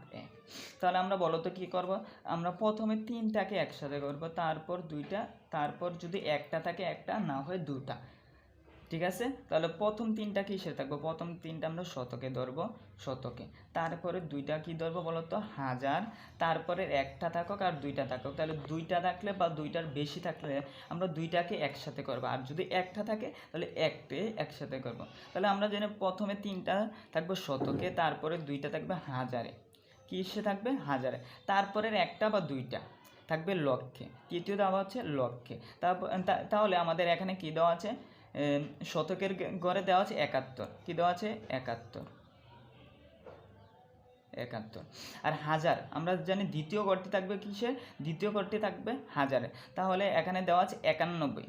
তাহলে আমরা বলো তো কী করব, আমরা প্রথমে তিনটাকে একসাথে করব, তারপর দুইটা, তারপর যদি একটা থাকে একটা, না হয় দুটা। ঠিক আছে, তাহলে প্রথম তিনটা কিসে থাকবো, প্রথম তিনটা আমরা শতকে ধরবো, শতকে। তারপরে দুইটা কি ধরবো বলো তো, হাজার। তারপরে একটা থাকুক আর দুইটা থাকুক, তাহলে দুইটা থাকলে বা দুইটার বেশি থাকলে আমরা দুইটাকে একসাথে করবো, আর যদি একটা থাকে তাহলে একটাই একসাথে করব। তাহলে আমরা জানি প্রথমে তিনটা থাকবে শতকে, তারপরে দুইটা থাকবে হাজারে। কিসে থাকবে, হাজারে। তারপরের একটা বা দুইটা, থাকবে লক্ষে, তৃতীয় দেওয়া হচ্ছে লক্ষে। তাহলে আমাদের এখানে কি দেওয়া আছে, শতকের ঘরে দেওয়া আছে 71, কি দেওয়া আছে 71, আর হাজার আমরা জানি দ্বিতীয় ঘরটি থাকবে কিসের, দ্বিতীয় ঘরটি থাকবে হাজারে, তাহলে এখানে দেওয়া আছে 91,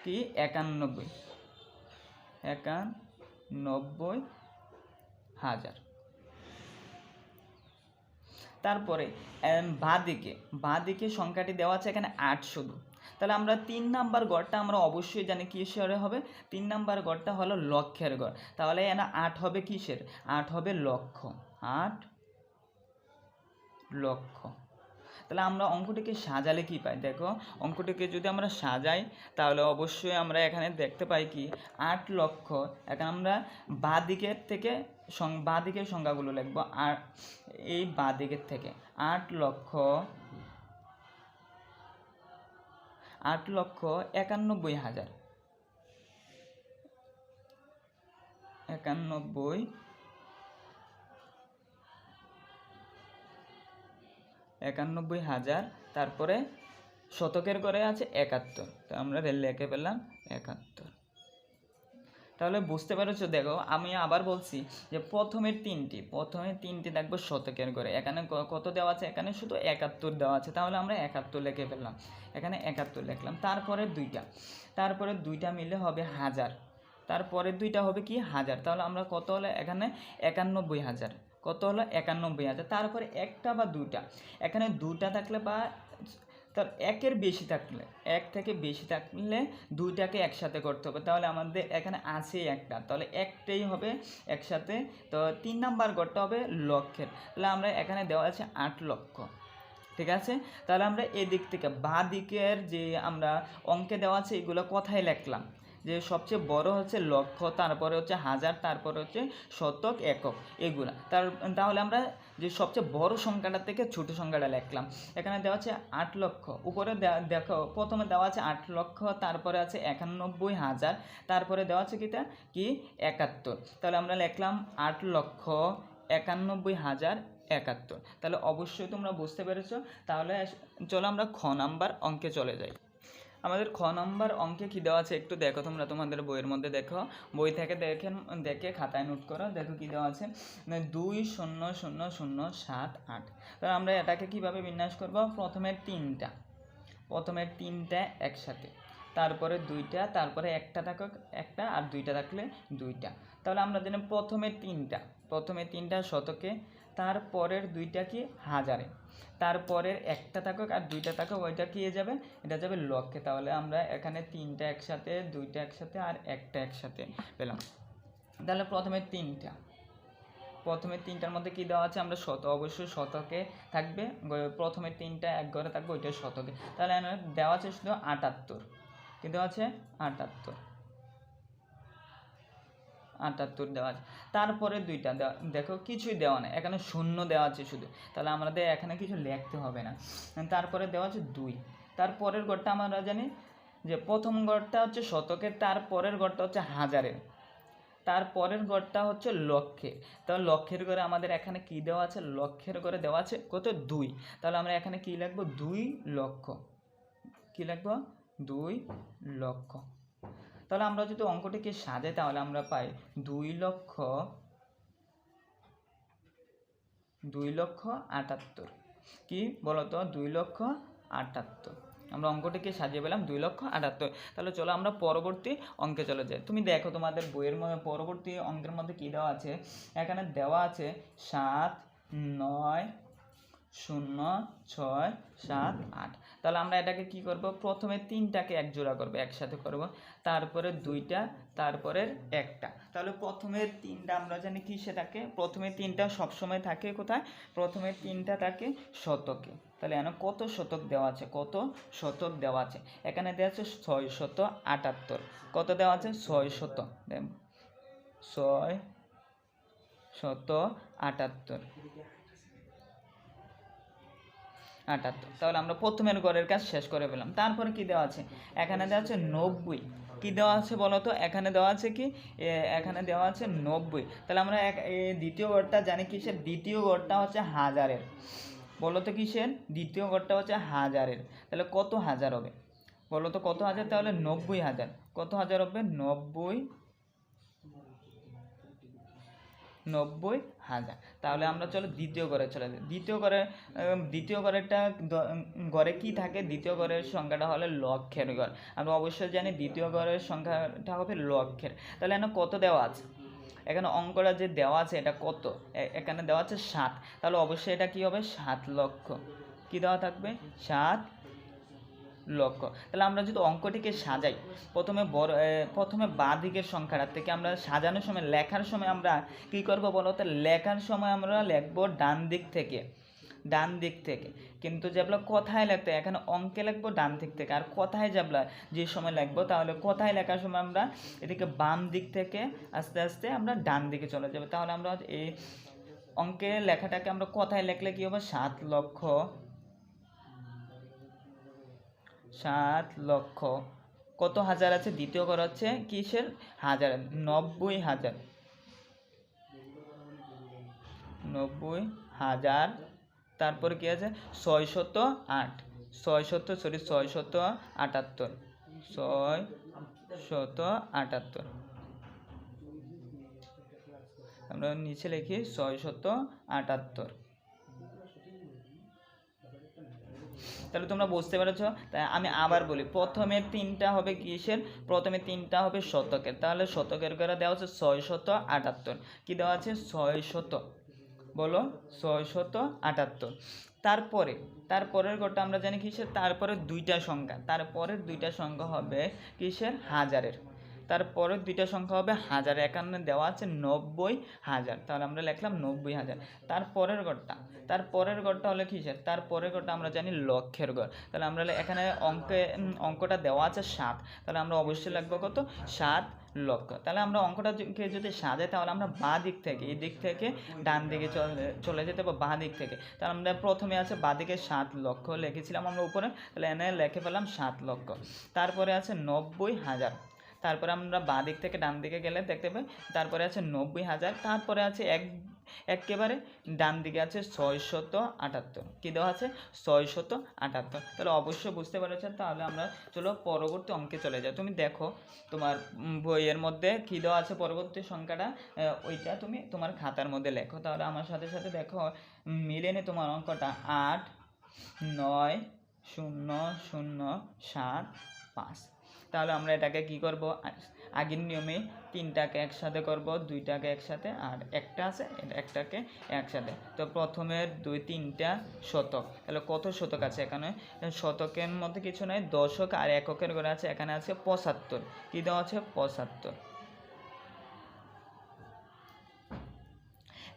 কি 91,000। তারপরে বাঁ দিকে সংখ্যাটি দেওয়া আছে এখানে 8 শুধু, তাহলে আমরা 3 নাম্বার গড়টা আমরা অবশ্যই জানি কিসের হবে, 3 নাম্বার গড়টা হলো লক্ষের গড়, তাহলে এখানে 8 হবে কিসের, 8 হবে লক্ষ, 8 লক্ষ। তাহলে আমরা অঙ্কটিকে সাজালে কি পাই, দেখো অঙ্কটিকে যদি আমরা সাজাই তাহলে অবশ্যই আমরা এখানে দেখতে পাই কি 8 লক্ষ। এখন আমরা বাঁ দিকের সংখ্যাগুলো লিখবো, আর এই বাঁ দিকের থেকে 8,91,000, 91,000, তারপরে শতকের ঘরে আছে 71, তো আমরা লিখে পেলাম 71। তাহলে বুঝতে পেরেছো, দেখো আমি আবার বলছি যে প্রথমে তিনটি দেখবো শতকের ঘরে, এখানে কত দেওয়া আছে, এখানে শুধু 71 দেওয়া আছে, তাহলে আমরা 71 লিখে ফেললাম, এখানে 71 লিখলাম। তারপরে দুইটা মিলে হবে হাজার, তারপরে দুইটা হবে কি হাজার, তাহলে আমরা কত হলো এখানে 91,000, কত হলো 91,000। তারপরে একটা বা দুইটা, এখানে দুইটা থাকলে বা তার একের বেশি থাকলে, এক থেকে বেশি থাকলে দুইটাকে একসাথে করতে হবে, তাহলে আমাদের এখানে আছেই একটা, তাহলে একটাই হবে একসাথে। তো 3 নাম্বার ঘরটা হবে লক্ষের, তাহলে আমরা এখানে দেওয়া আছে 8 লক্ষ, ঠিক আছে। তাহলে আমরা এদিক থেকে বাঁ দিকের যে আমরা অঙ্কে দেওয়া আছে এগুলো কথাই লিখলাম, যে সবচেয়ে বড় হচ্ছে লক্ষ, তারপরে হচ্ছে হাজার, তারপরে হচ্ছে শতক, একক, এগুলা। তাহলে আমরা যে সবচেয়ে বড় সংখ্যাটা থেকে ছোট সংখ্যাটা লিখলাম, এখানে দেওয়া আছে 8 লক্ষ, উপরে দেখো প্রথমে দেওয়া আছে 8 লক্ষ, তারপরে আছে 91,000, তারপরে দেওয়া আছে কি 71, তাহলে আমরা লিখলাম 8,91,071। তাহলে অবশ্যই তোমরা বুঝতে পেরেছো। তাহলে চলো আমরা খ নাম্বার অঙ্কে চলে যাই। আমাদের খ নম্বর অঙ্কে কী দেওয়া আছে একটু দেখো, তোমরা তোমাদের বইয়ের মধ্যে দেখো, বই থেকে দেখে খাতায় নোট করো, দেখো কী দেওয়া আছে 2,0,0,0,7,8। তাহলে আমরা এটাকে কীভাবে বিন্যাস করব, প্রথমে তিনটা একসাথে, তারপরে দুইটা, তারপরে একটা থাকুক একটা, আর দুইটা থাকলে দুইটা। তাহলে আমরা জানি প্রথমে তিনটা শতকে, তারপরের দুইটা কি হাজারে, তারপরের একটা থাকুক আর দুইটা থাকুক, ওইটা কি যাবে, এটা যাবে লক্ষে। তাহলে আমরা এখানে তিনটা একসাথে, দুইটা একসাথে আর একটা একসাথে পেলাম। তাহলে প্রথমে তিনটার মধ্যে কি দেওয়া আছে, আমরা অবশ্যই শতকে থাকবে, প্রথমে তিনটা এক ঘরে থাকবে, ওইটা শতকে। তাহলে দেওয়া আছে শুধু 78, কি দেওয়া আছে 78 দেওয়া আছে। তারপরে দুইটা দেখো কিছুই দেওয়া নেই, এখানে শূন্য দেওয়া আছে শুধু, তাহলে আমাদের এখানে কিছু লিখতে হবে না। তারপরে দেওয়া আছে 2, তারপরের ঘরটা আমরা জানি যে প্রথম ঘরটা হচ্ছে শতকের, তারপরের ঘরটা হচ্ছে হাজারের, তারপরের ঘরটা হচ্ছে লক্ষে। তাহলে লক্ষের ঘরে আমাদের এখানে কি দেওয়া আছে, লক্ষের ঘরে দেওয়া আছে কত 2, তাহলে আমরা এখানে কি লিখবো 2 লক্ষ, কি লিখবো 2 লক্ষ। তাহলে আমরা যদি অঙ্কটিকে সাজাই তাহলে আমরা পাই 2,78,000, কি বলতো 2,78,000। আমরা অঙ্কটিকে সাজিয়ে পেলাম 2,78,000। তাহলে চলো আমরা পরবর্তী অঙ্কে চলে যাই। তুমি দেখো তোমাদের বইয়ের মধ্যে পরবর্তী অঙ্কের মধ্যে কী দেওয়া আছে, এখানে দেওয়া আছে 7, 9, 0, 6, 7, 8। তাহলে আমরা এটাকে কি করব, প্রথমে তিনটাকে এক জোড়া করব, একসাথে করব, তারপরে দুইটা, তারপরে একটা। তাহলে প্রথমে তিনটা আমরা জানি কি সে থাকে, প্রথমে তিনটা সবসময় থাকে কোথায়, প্রথমে তিনটা থাকে শতকে। তাহলে এখানে কত শতক দেওয়া আছে, এখানে দেওয়া আছে 678, কত দেওয়া আছে 678। তাহলে আমরা প্রথমের ঘরের কাজ শেষ করে পেলাম। তারপরে কি দেওয়া আছে, এখানে দেওয়া আছে 90, কি দেওয়া আছে বলো তো, এখানে দেওয়া আছে কি, এখানে দেওয়া আছে 90। তাহলে আমরা দ্বিতীয় ঘরটা জানি কিসের, দ্বিতীয় ঘরটা হচ্ছে হাজারের, বলো তো কিসের? দ্বিতীয় ঘরটা হচ্ছে হাজারের, তাহলে কত হাজার হবে বলো তো কত হাজার? তাহলে 90,000। কত হাজার হবে? 90,000। তাহলে আমরা চলো দ্বিতীয় ঘরে চলে যাই। দ্বিতীয় ঘরেরটা ঘরে কি থাকে? দ্বিতীয় ঘরের সংখ্যাটা হলো লক্ষের ঘর। আমরা অবশ্যই জানি দ্বিতীয় ঘরের সংখ্যাটা হবে লক্ষের। তাহলে এখানে কত দেওয়া আছে? এখানে অঙ্কটা যে দেওয়া আছে এটা কত? এখানে দেওয়া আছে 7। তাহলে অবশ্যই এটা কি হবে? 7 লক্ষ। কি দেওয়া থাকবে? 7 লক্ষ। তাহলে আমরা যদি অঙ্কটিকে সাজাই, প্রথমে বাঁ দিকের সংখ্যাটা থেকে আমরা সাজানোর সময়, লেখার সময় আমরা কি করব বলো তো? লেখার সময় আমরা লিখবো ডান দিক থেকে। কিন্তু যেগুলো কথায় লিখতে, এখানে অঙ্কে লিখবো ডান দিক থেকে, আর কথায় যেগুলো যে সময় লিখবো, তাহলে কথায় লেখার সময় আমরা এদিকে বাম দিক থেকে আস্তে আস্তে আমরা ডান দিকে চলে যাবো। তাহলে আমরা এই অঙ্কে লেখাটাকে আমরা কথায় লিখলে কি হবে? 7 লক্ষ। কত হাজার আছে? দ্বিতীয় ঘর হচ্ছে কিসের? হাজার। 90,000। তারপরে কি আছে? 608। 678। আমরা নিচে লিখি 678। তাহলে তোমরা বুঝতে পেরেছো? তাই আমি আবার বলি, প্রথমে তিনটা হবে কিসের? প্রথমে তিনটা হবে শতকের। তাহলে শতকের করে দেওয়া আছে 678। কি দেওয়া আছে? 600। বলো 678। তারপরের ঘরটা আমরা জানি কিসের? তারপরের দুইটা সংখ্যা হবে কিসের? হাজারের। তারপরের দুইটা সংখ্যা হবে হাজার। এখানে দেওয়া আছে 90,000। তাহলে আমরা লিখলাম 90,000। তারপরের ঘরটা হলো কিসের? তারপরের ঘরটা আমরা জানি লক্ষের ঘর। তাহলে আমরা এখানে অঙ্কটা দেওয়া আছে 7। তাহলে আমরা অবশ্যই লিখবো কত? 7 লক্ষ। তাহলে আমরা অঙ্কটাকে যদি সাজাই, তাহলে আমরা বাঁ দিক থেকে, এই দিক থেকে ডান দিকে চলে যেতে হবে বাঁ দিক থেকে। তাহলে আমরা প্রথমে আছে বাঁ দিকে 7 লক্ষ লিখেছিলাম আমরা উপরে, তাহলে এনে লিখে পেলাম 7 লক্ষ। তারপরে আছে 90,000। তারপরে আমরা বাঁ দিক থেকে ডান দিকে গেলে দেখতে পাই, তারপরে আছে 90,000। তারপরে আছে একেবারে ডান দিকে আছে 678। কী দেওয়া আছে? 678। তাহলে অবশ্যই বুঝতে পেরেছেন। তাহলে আমরা চলো পরবর্তী অঙ্কে চলে যাই। তুমি দেখো তোমার বইয়ের মধ্যে কী দেওয়া আছে পরবর্তী সংখ্যাটা, ওইটা তুমি তোমার খাতার মধ্যে লেখো। তাহলে আমার সাথে সাথে দেখো মিলে নে তোমার অঙ্কটা 8,9,0,0,7,5। তাহলে আমরা এটাকে কি করব? আগের নিয়মে 3টাকে একসাথে করব, 2টাকে একসাথে, আর একটা আছে একটাকে একসাথে। তো প্রথমের 2-3টা শতক। তাহলে কত শতক আছে এখানে? শতকের মধ্যে কিছু নয়, দশক আর এককের ঘরে আছে, এখানে আছে 75। কি দেওয়া আছে? 75।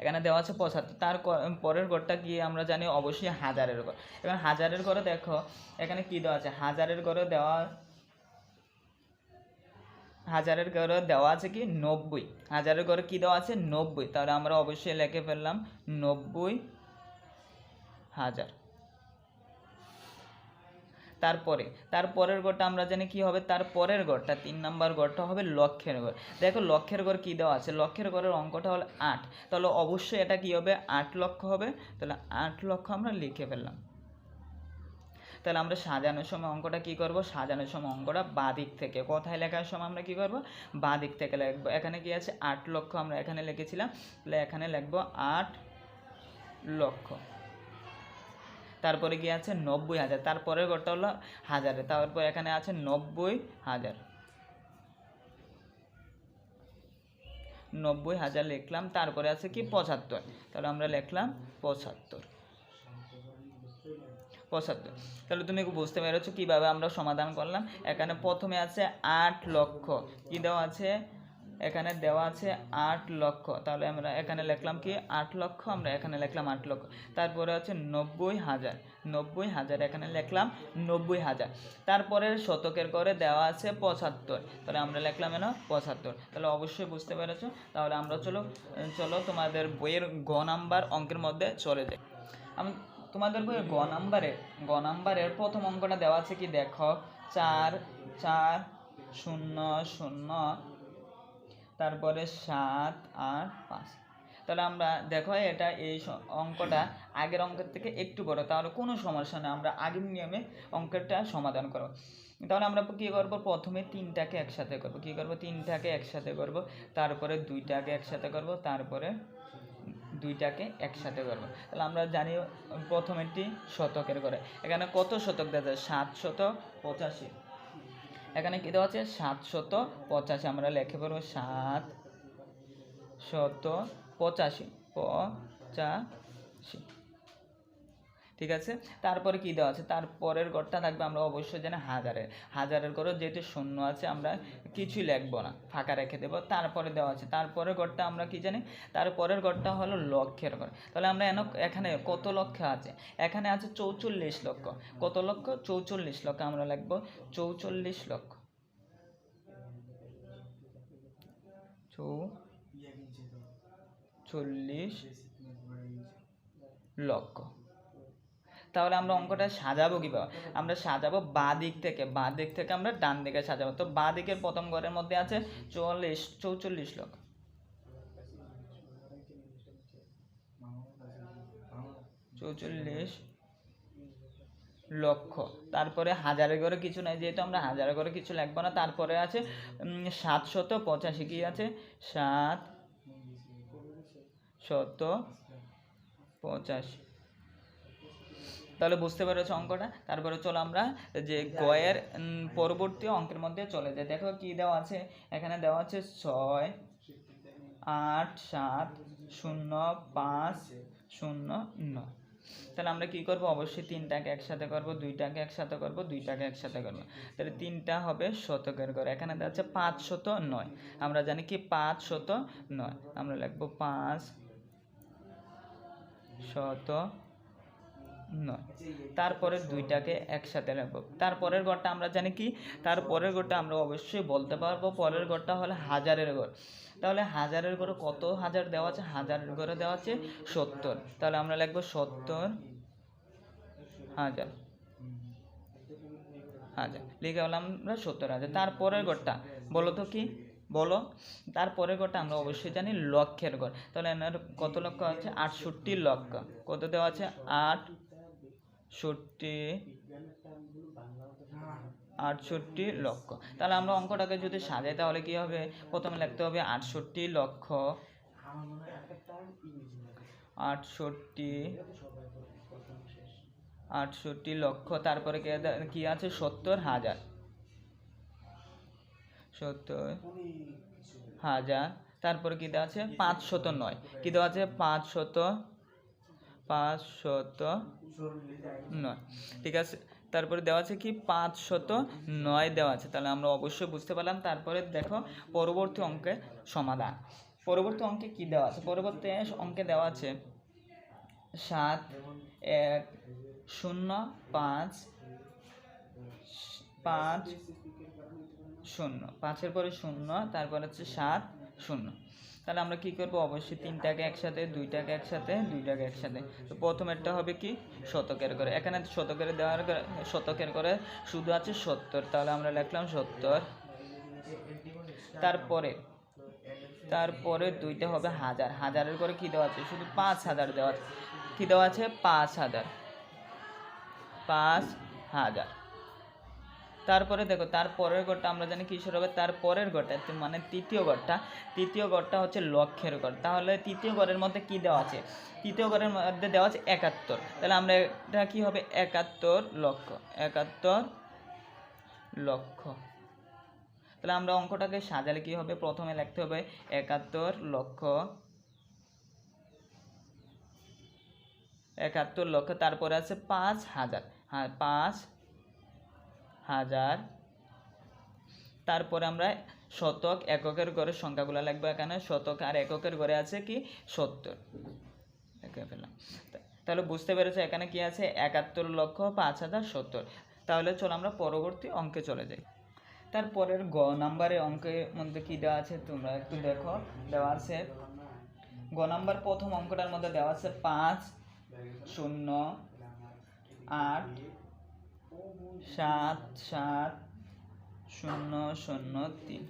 এখানে দেওয়া আছে 75। তার পরের ঘরটা কি আমরা জানি? অবশ্যই হাজারের ঘর। এবার হাজারের ঘরে দেখো এখানে কি দেওয়া আছে? হাজারের ঘরে দেওয়া আছে কি? 90। হাজারের ঘরে কি দেওয়া আছে? 90। তাহলে আমরা অবশ্যই লিখে ফেললাম 90,000। তারপরের ঘরটা আমরা জানি কি হবে? তারপরের ঘরটা 3 নাম্বার ঘরটা হবে লক্ষের ঘর। দেখো লক্ষের ঘর কি দেওয়া আছে? লক্ষের ঘরের অঙ্কটা হলো 8। তাহলে অবশ্যই এটা কি হবে? 8 লক্ষ হবে। তাহলে 8 লক্ষ আমরা লিখে ফেললাম। তাহলে আমরা সাজানোর সময় অঙ্কটা কি করব? সাজানোর সময় অঙ্কটা বাঁ দিক থেকে, কথায় লেখার সময় আমরা কি করব? বাঁ দিক থেকে লিখবো। এখানে কি আছে? 8 লক্ষ আমরা এখানে লিখেছিলাম, তাহলে এখানে লিখবো 8 লক্ষ। তারপরে কি আছে? 90,000। তারপরের ঘরটা হলো হাজারে। তারপর এখানে আছে 90,000। 90,000 লিখলাম। তারপরে আছে কি? 75। তাহলে আমরা লিখলাম 75। তাহলে তুমি বুঝতে পেরেছো কিভাবে আমরা সমাধান করলাম। এখানে প্রথমে আছে 8 লক্ষ। কি দেওয়া আছে? এখানে দেওয়া আছে 8 লক্ষ। তাহলে আমরা এখানে লিখলাম কি? 8 লক্ষ। আমরা এখানে লিখলাম 8 লক্ষ। তারপরে আছে 90,000। এখানে লিখলাম 90,000। তারপরে শতকের করে দেওয়া আছে 75। তাহলে আমরা লিখলাম 75। তাহলে অবশ্যই বুঝতে পেরেছো। তাহলে আমরা চলো তোমাদের বইয়ের গ নাম্বার অঙ্কের মধ্যে চলে যাই। তোমাদের বইয়ের গ নাম্বারের প্রথম অঙ্কটা দেওয়া আছে কি? দেখো 4,4,0,0, তারপরে 7,8,5। তাহলে আমরা দেখো এটা এই অঙ্কটা আগের অঙ্কের থেকে একটু বড়, তাহলে কোনো সমস্যা নেই, আমরা আগের নিয়মে অঙ্কটা সমাধান করব। তাহলে আমরা কী করবো, প্রথমে 3টাকে একসাথে করব। কী করব, 3টাকে একসাথে করব, তারপরে 2টাকে একসাথে করব, তারপরে 2টাকে একসাথে করব। তাহলে আমরা জানি প্রথমেরটি শতকের করে, এখানে কত শতক দেওয়া যায়, 785। এখানে কী দেওয়া আছে, 785, আমরা লিখে পড়ব 785, ঠিক আছে। তারপরে কি দেওয়া আছে, তারপরের ঘরটা থাকবে, আমরা অবশ্যই জানি হাজারের ঘরে যেহেতু শূন্য আছে আমরা কিছুই লিখবো না, ফাঁকা রেখে দেবো। তারপরে দেওয়া আছে তারপরের ঘরটা আমরা কি জানি, তারপরের ঘরটা হলো লক্ষের ঘর। তাহলে আমরা এখানে কত লক্ষ আছে, এখানে আছে 44 লক্ষ। কত লক্ষ, 44 লক্ষ, আমরা লিখবো 44 লক্ষ, 44 লক্ষ। তাহলে আমরা অঙ্কটা সাজাবো কীভাবে, আমরা সাজাবো বাঁ দিক থেকে আমরা ডান দিকে সাজাবো। তো বাঁ দিকের প্রথম ঘরের মধ্যে আছে 44 লক্ষ, 44 লক্ষ। তারপরে হাজারের ঘরে কিছু নাই, যেহেতু আমরা হাজারের ঘরে কিছু লিখবো না। তারপরে আছে 785, কি আছে 785। তাহলে বুঝতে পেরেছো অঙ্কটা। তারপরে চলো আমরা যে গয়ের পরবর্তী অঙ্কের মধ্যে চলে যাই। দেখো কি দেওয়া আছে, এখানে দেওয়া আছে 6, 8, 7, 0, 5, 0, 9। তাহলে আমরা কি করব, অবশ্যই 3টাকে একসাথে করব, 2টাকে একসাথে করব, 2টাকে একসাথে করব। তাহলে 3টা হবে শতকের ঘর, এখানে দেওয়া আছে 509। আমরা জানি কি 509, আমরা লিখবো 509। তারপরে 2টাকে একসাথে রাখবো। তারপরের ঘরটা আমরা জানি কি, তারপরের ঘরটা আমরা অবশ্যই বলতে পারবো, পরের ঘরটা হলো হাজারের ঘর। তাহলে হাজারের ঘরে কত হাজার দেওয়া আছে, হাজারের ঘরে দেওয়া আছে 70। তাহলে আমরা লিখবো 70,000, লিখে হলাম আমরা 70,000। তারপরের ঘরটা বলো তো কি, বলো। তারপরের ঘরটা আমরা অবশ্যই জানি লক্ষের ঘর। তাহলে এনার কত লক্ষ আছে, 68 লক্ষ। কত দেওয়া আছে, 68 লক্ষ। তাহলে আমরা অঙ্কটাকে যদি সাজাই তাহলে কি হবে, প্রথমে লিখতে হবে 68 লক্ষ, 68 লক্ষ। তারপরে কি আছে, 70,000, 70,000। তারপরে কি দেওয়া আছে, 509। কি দেওয়া আছে, 509, ঠিক আছে। তারপরে দেওয়া আছে কি 509 দেওয়া আছে। তাহলে আমরা অবশ্যই বুঝতে পারলাম। তারপরে দেখো পরবর্তী অঙ্কের সমাধান। পরবর্তী অঙ্কে কি দেওয়া আছে, পরবর্তী অঙ্কে দেওয়া আছে 7, 1, 0, 5, 5, 0, 5-এর পরে 0, তারপর হচ্ছে 7, 0। তাহলে আমরা কি করব, অবশ্যই 3টাকে একসাথে, 2টাকে একসাথে, 2টাকে একসাথে। তো প্রথমেরটা হবে কি শতকের করে, এখানে শতকের করে শুধু আছে 70। তাহলে আমরা লিখলাম 70। তারপরে 2টা হবে হাজার, হাজারের করে কি দেওয়া আছে, শুধু 5,000 দেওয়া আছে। কি দেওয়া আছে, 5,000। তারপরে দেখো তারপরের ঘরটা আমরা জানি কিসের হবে, তারপরের ঘরটা মানে তৃতীয় ঘরটা হচ্ছে লক্ষের ঘর। তাহলে তৃতীয় ঘরের মধ্যে কি দেওয়া আছে, তৃতীয় ঘরের মধ্যে দেওয়া আছে 71। তাহলে আমরা এটা কি হবে, 71 লক্ষ, 71 লক্ষ। তাহলে আমরা অঙ্কটাকে সাজালে কি হবে, প্রথমে লিখতে হবে 71 লক্ষ, 71 লক্ষ। তারপরে আছে 5,000, 5,000। তারপরে আমরা শতক এককের ঘরের সংখ্যাগুলো লিখবো। এখানে শতক আর এককের ঘরে আছে কি 70, লিখে ফেললাম। তাহলে বুঝতে পেরেছো এখানে কি আছে, 71 লক্ষ, 5,000, 70। তাহলে চলো আমরা পরবর্তী অঙ্কে চলে যাই। তারপরের গ নাম্বারের অঙ্কের মধ্যে কি দেওয়া আছে তোমরা একটু দেখো। দেওয়া আছে গ নাম্বার প্রথম অঙ্কটার মধ্যে দেওয়া আছে 5, 0, 8, 7, 7, 0, 0, 3।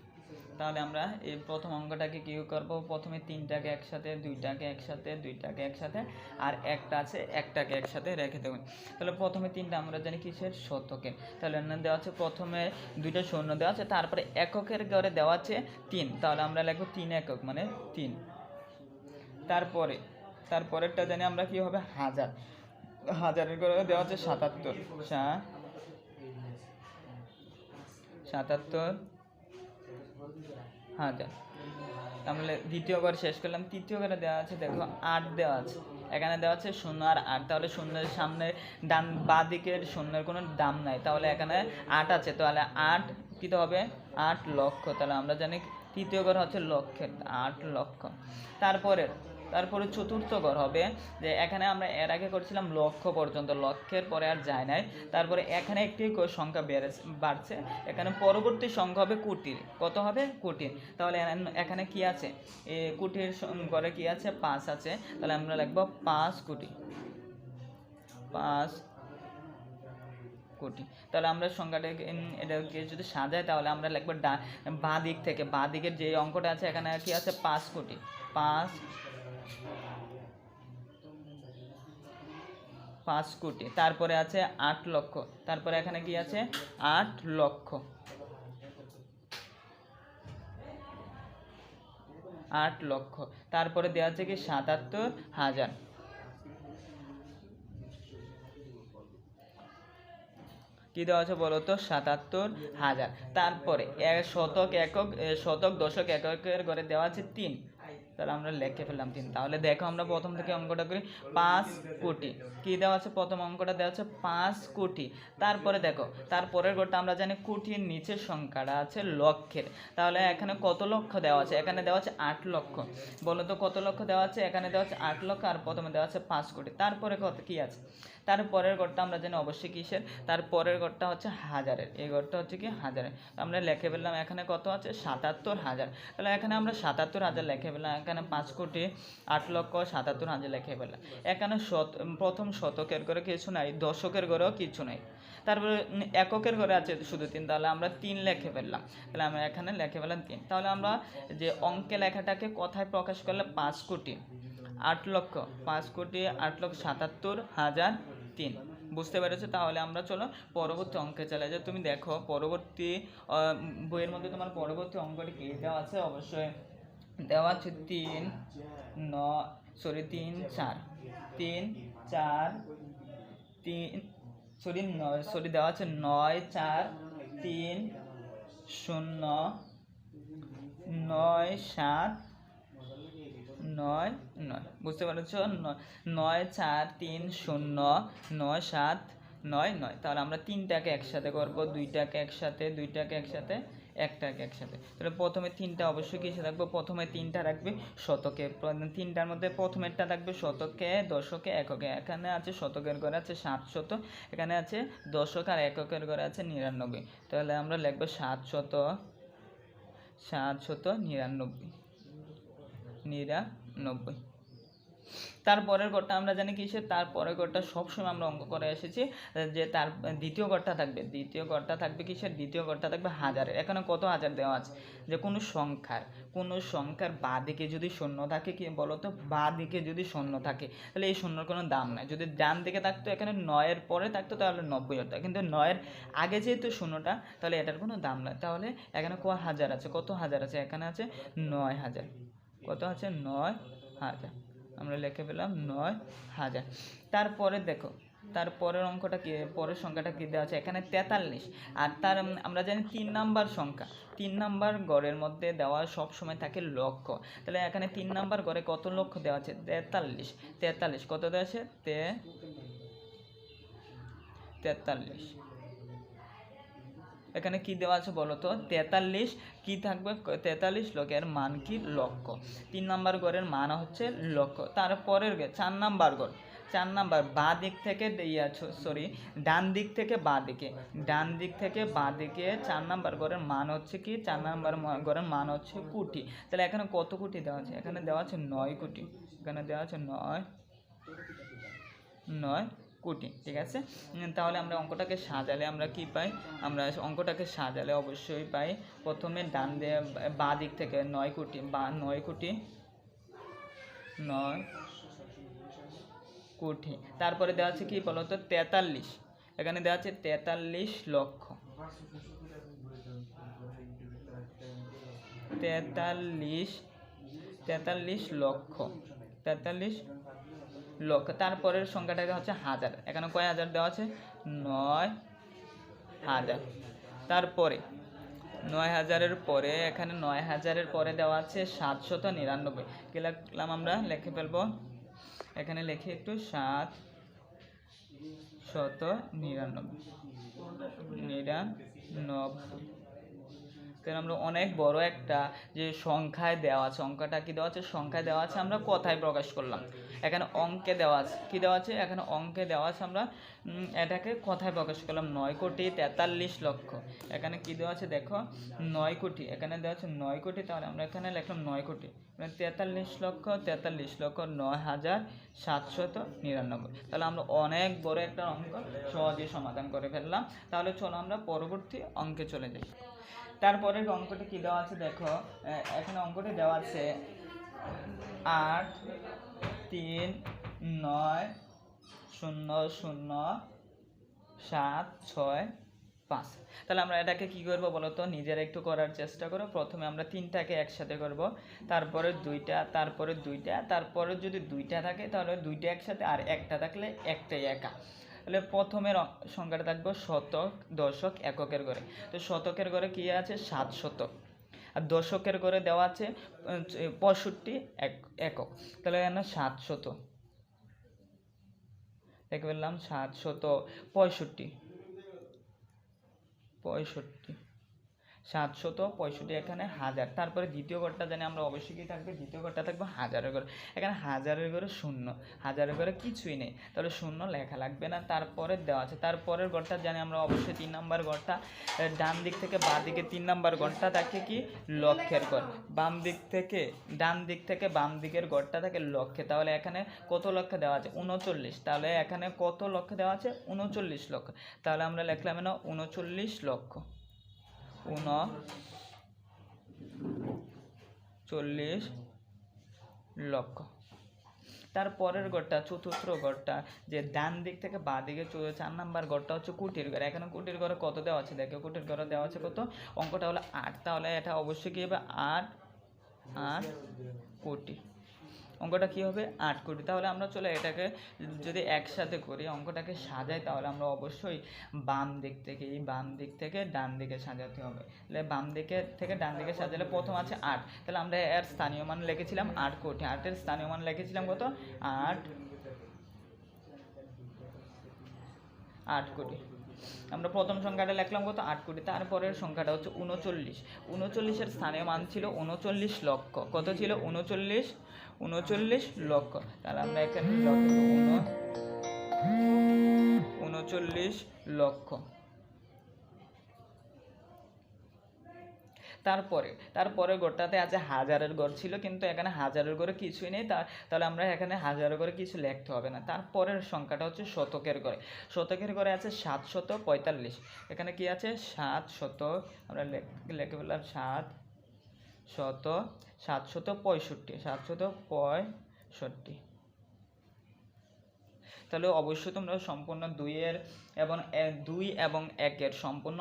তাহলে আমরা এই প্রথম অঙ্কটাকে কী করব, প্রথমে তিনটাকে একসাথে, দুইটাকে একসাথে, দুইটাকে একসাথে, আর একটা আছে একটাকে একসাথে রেখে দেবেন। তাহলে প্রথমে তিনটা আমরা জানি কিসের, শতকের। তাহলে দেওয়া আছে প্রথমে দুইটা শূন্য দেওয়া আছে, তারপরে এককের ঘরে দেওয়া আছে 3, তাহলে আমরা লিখবো 3 একক মানে 3। তারপরেরটা জানি আমরা কি হবে, হাজার, হাজারের ঘরে দেওয়া আছে 77, 77,000। তাহলে দ্বিতীয় ঘর শেষ করলাম। তৃতীয় ঘরে দেওয়া আছে, দেখো 8 দেওয়া আছে, এখানে দেওয়া আছে 0 আর 8, তাহলে শূন্যের সামনে ডান বাঁ দিকের শূন্যের কোনো দাম নাই, তাহলে এখানে 8 আছে, তাহলে 8 কী হবে, 8 লক্ষ। তাহলে আমরা জানি তৃতীয় ঘর হচ্ছে লক্ষের, 8 লক্ষ। তারপরে চতুর্থ ঘর হবে, যে এখানে আমরা এর আগে করছিলাম লক্ষ পর্যন্ত, লক্ষের পরে আর যায় নাই। তারপরে এখানে একটি সংখ্যা বাড়ছে, এখানে পরবর্তী সংখ্যা হবে কোটির। কত হবে, কোটির। তাহলে এখানে কি আছে, কোটির ঘরে কি আছে, 5 আছে, তাহলে আমরা লিখব 5 কোটি, 5 কোটি। তাহলে আমরা সংখ্যাটাকে এটাকে যদি সাজাই, তাহলে আমরা লিখবো বাঁ দিক থেকে, বাঁ দিকের যে অঙ্কটা আছে এখানে কি আছে, 5 কোটি, 5 কোটি। তারপরে আছে 8 লক্ষ, তারপরে এখানে কি আছে, 8 লক্ষ, 8 লক্ষ। তারপরে দেওয়া আছে কি 77,000, কি দেওয়া আছে বলো তো, 77,000। তারপরে শতক, একক, শতক, দশক, এককের ঘরে দেওয়া আছে 3, তাহলে আমরা লিখে ফেললাম 3। তাহলে দেখো আমরা প্রথম থেকে অঙ্কটা করি, 5 কোটি, কি দেওয়া আছে, প্রথম অঙ্কটা দেওয়া আছে 5 কোটি। তারপরে দেখো তারপরের ঘরটা আমরা জানি কোটির নিচের সংখ্যাটা আছে লক্ষের, তাহলে এখানে কত লক্ষ দেওয়া আছে, এখানে দেওয়া আছে 8 লক্ষ। বলো তো কত লক্ষ দেওয়া আছে, এখানে দেওয়া আছে 8 লক্ষ, আর প্রথমে দেওয়া আছে 5 কোটি। তারপরে কত কি আছে, তারপরের ঘরটা আমরা জানি অবশ্যই কিসের, তারপরের ঘরটা হচ্ছে হাজারের, এই ঘরটা হচ্ছে কি হাজারের। আমরা লিখে ফেললাম এখানে কত আছে, 77,000। তাহলে এখানে আমরা 77,000 লিখে ফেললাম, এখানে 5 কোটি 8 লক্ষ 77,000 লিখে ফেললাম। এখানে প্রথম শতকের ঘরে কিছু নাই, দশকের ঘরেও কিছু নাই, তারপরে এককের ঘরে আছে শুধু 3, তাহলে আমরা 3 লিখে ফেললাম। তাহলে আমরা এখানে লিখে ফেললাম 3। তাহলে আমরা যে অঙ্কে লেখাটাকে কথায় প্রকাশ করলে 5 কোটি 8 লক্ষ, 5 কোটি 8 লক্ষ 77,000 3, বুঝতে পেরেছো? তাহলে আমরা চলো পরবর্তী অঙ্কে চলে যাই। তুমি দেখো পরবর্তী বইয়ের মধ্যে তোমার পরবর্তী অঙ্কটি কী দেওয়া আছে, অবশ্যই দেওয়া আছে 3 4 দেওয়া আছে 9 4 3 0 9 7 9 9, বুঝতে পেরেছো? 9 4 3 0 9 7 9 9। তাহলে আমরা তিনটাকে একসাথে করব, দুইটাকে একসাথে, দুইটাকে একসাথে, একটাকে একসাথে। তাহলে প্রথমে তিনটা অবশ্যই কিসে রাখবো, প্রথমে তিনটা রাখবে শতকে, তিনটার মধ্যে প্রথমেরটা থাকবে শতকে, দশকে, এককে। এখানে আছে শতকের ঘরে আছে 700, এখানে আছে দশক আর এককের ঘরে আছে 99, তাহলে আমরা লিখবো 799। তারপরের ঘরটা আমরা জানি কিসের, তারপরের ঘরটা সবসময় আমরা অঙ্ক করে এসেছি যে তার দ্বিতীয় ঘরটা থাকবে, দ্বিতীয় ঘরটা থাকবে কিসের, দ্বিতীয় ঘরটা থাকবে হাজারের। এখানে কত হাজার দেওয়া আছে, যে কোনো সংখ্যার বাঁ দিকে যদি শূন্য থাকে, কি বলো তো, বাঁ দিকে যদি শূন্য থাকে তাহলে এই শূন্যর কোনো দাম নাই। যদি ডান দিকে থাকতো, এখানে 9-এর পরে থাকতো, তাহলে 90 হতো, কিন্তু 9-এর আগে যেহেতু শূন্যটা, তাহলে এটার কোনো দাম নাই। তাহলে এখানে কত হাজার আছে, এখানে আছে 9,000। কত আছে, 9,000, আমরা লিখে পেলাম 9,000। তারপরে দেখো তারপরের অঙ্কটা কি, পরের সংখ্যাটা কি দেওয়া আছে, এখানে 43, আর তার আমরা জানি 3 নাম্বার সংখ্যা, 3 নাম্বার গড়ের মধ্যে দেওয়া সব সময় থাকে লক্ষ। তাহলে এখানে 3 নাম্বার গড়ে কত লক্ষ দেওয়া আছে, 43 কত দেওয়া আছে, 43। এখানে কি দেওয়া আছে বলো তো, 43 কি থাকবে, 43 লক্ষের মান কি, লক্ষ। 3 নাম্বার গড়ের মান হচ্ছে লক্ষ। তারপরের 4 নাম্বার গড়, 4 নাম্বার বাঁ দিক থেকে ডান দিক থেকে বাঁ দিকে, 4 নাম্বার গড়ের মান হচ্ছে কি, 4 নাম্বার গড়ের মান হচ্ছে কোটি। তাহলে এখানে কত কোটি দেওয়া আছে, এখানে দেওয়া আছে 9 কোটি, এখানে দেওয়া আছে 9 কোটি। ঠিক আছে, তাহলে আমরা অঙ্কটাকে সাজালে আমরা কি পাই? আমরা অঙ্কটাকে সাজালে অবশ্যই পাই প্রথমে ডান দিয়ে বাঁ দিক থেকে 9 কোটি বা 9 কোটি 9 কোটি, তারপরে দেওয়া আছে কি বলতো 43, এখানে দেওয়া আছে 43 লক্ষ, 43 লক্ষ, 43 লক্ষ। তারপরের সংখ্যাটাকে হচ্ছে হাজার, এখানে কয় হাজার দেওয়া আছে? 9,000। তারপরে 9,000-এর পরে এখানে 9,000-এর পরে দেওয়া আছে 799। কি লিখলাম আমরা? লিখে ফেলবো, এখানে লিখে একটু 799। কারণ আমরা অনেক বড় একটা যে সংখ্যায় দেওয়া আছে, অঙ্কটা কি দেওয়া আছে? সংখ্যায় দেওয়া আছে, আমরা কথায় প্রকাশ করলাম। এখানে অঙ্কে দেওয়া আছে, কি দেওয়া আছে? এখানে অঙ্কে দেওয়া আছে, আমরা এটাকে কথায় প্রকাশ করলাম 9,43,00,000। এখানে কি দেওয়া আছে দেখো 9 কোটি, এখানে দেওয়া আছে 9 কোটি, তাহলে আমরা এখানে লিখলাম 9 কোটি 43 লক্ষ 9,799। তাহলে আমরা অনেক বড় একটা অঙ্ক সহজেই সমাধান করে ফেললাম। তাহলে চলো আমরা পরবর্তী অঙ্কে চলে যাই। তারপরের অঙ্কটি কি দেওয়া আছে দেখো, এখানে অঙ্কটি দেওয়া আছে 8,3,9,0,0,7,6,5। তাহলে আমরা এটাকে কি করব বলো তো? নিজেরা একটু করার চেষ্টা করো। প্রথমে আমরা 3টাকে একসাথে করব, তারপরে 2টা, তারপরে 2টা, তারপরে যদি 2টা থাকে তাহলে 2টা একসাথে, আর একটা থাকলে একটাই একা। তাহলে প্রথমের সংখ্যাটা থাকবে শতক, দশক, এককের ঘরে। তো শতকের ঘরে কি আছে? 7 শতক। আর দশকের ঘরে দেওয়া আছে 65 একক। তাহলে এখানে 700 দেখে ফেললাম, 765 765 এখানে হাজার। তারপরে দ্বিতীয় ঘরটা জানি আমরা অবশ্যই কি থাকবে? দ্বিতীয় ঘরটা থাকবে হাজারের ঘরে। এখানে হাজারের ঘরে শূন্য, হাজারের ঘরে কিছুই নেই, তাহলে শূন্য লেখা লাগবে না। তারপরে দেওয়া আছে, তারপরের ঘরটা জানি আমরা অবশ্যই 3 নম্বর ঘরটা, ডান দিক থেকে বাঁ দিকে 3 নম্বর ঘরটা থাকে কি? লক্ষের ঘর। বাম দিক থেকে ডান দিক থেকে বাম দিকের ঘরটা থাকে লক্ষে। তাহলে এখানে কত লক্ষ দেওয়া আছে? 39। তাহলে এখানে কত লক্ষ দেওয়া আছে? 39 লক্ষ। তাহলে আমরা লিখলাম না 39 লক্ষ, 39 লক্ষ। তারপরের ঘরটা, চতুর্থ ঘরটা, যে ডান দিক থেকে বাঁ দিকে 4 নম্বর ঘরটা হচ্ছে কোটির ঘর। এখানে কোটির ঘরে কত দেওয়া আছে দেখো, কোটির ঘরে দেওয়া আছে কত? অঙ্কটা হলো 8। তাহলে এটা অবশ্যই কী হবে? 8 কোটি। অঙ্কটা কী হবে? 8 কোটি। তাহলে আমরা চলে এটাকে যদি একসাথে করি, অঙ্কটাকে সাজাই, তাহলে আমরা অবশ্যই বাম দিক থেকে, এই বাম দিক থেকে ডান দিকে সাজাতে হবে। তাহলে বাম দিকে থেকে ডান দিকে সাজালে প্রথম আছে 8, তাহলে আমরা এর স্থানীয় মান লিখেছিলাম 8 কোটি। 8-এর স্থানীয় মান লিখেছিলাম কত? 8 কোটি। আমরা প্রথম সংখ্যাটা লিখলাম কত? 8 কোটি। তারপরের সংখ্যাটা হচ্ছে 39। 39-এর স্থানীয় মান ছিল 39 লক্ষ। কত ছিল? 39 লক্ষ। তাহলে আমরা এখানে লিখব 39 লক্ষ। তারপরে ঘরটাতে আছে হাজারের ঘর ছিল, কিন্তু এখানে হাজারের ঘরে কিছুই নেই, তাহলে আমরা এখানে হাজারের ঘরে কিছু লিখতে হবে না। তারপরের সংখ্যাটা হচ্ছে শতকের ঘরে। শতকের ঘরে আছে 745। এখানে কি আছে? 7 শতক, আমরা লিখে ফেললাম 765। তাহলে অবশ্যই তোমরা সম্পূর্ণ 2 এবং 1-এর সম্পূর্ণ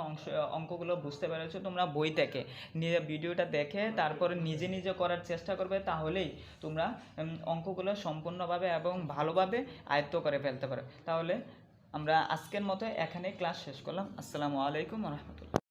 অঙ্কগুলো বুঝতে পেরেছো। তোমরা বই থেকে নিজে ভিডিওটা দেখে তারপরে নিজে করার চেষ্টা করবে, তাহলেই তোমরা অঙ্কগুলো সম্পূর্ণভাবে এবং ভালোভাবে আয়ত্ত করে ফেলতে পারো। তাহলে আমরা আজকের মতো এখানেই ক্লাস শেষ করলাম। আসসালামু আলাইকুম ওয়া রাহমাতুল্লাহ।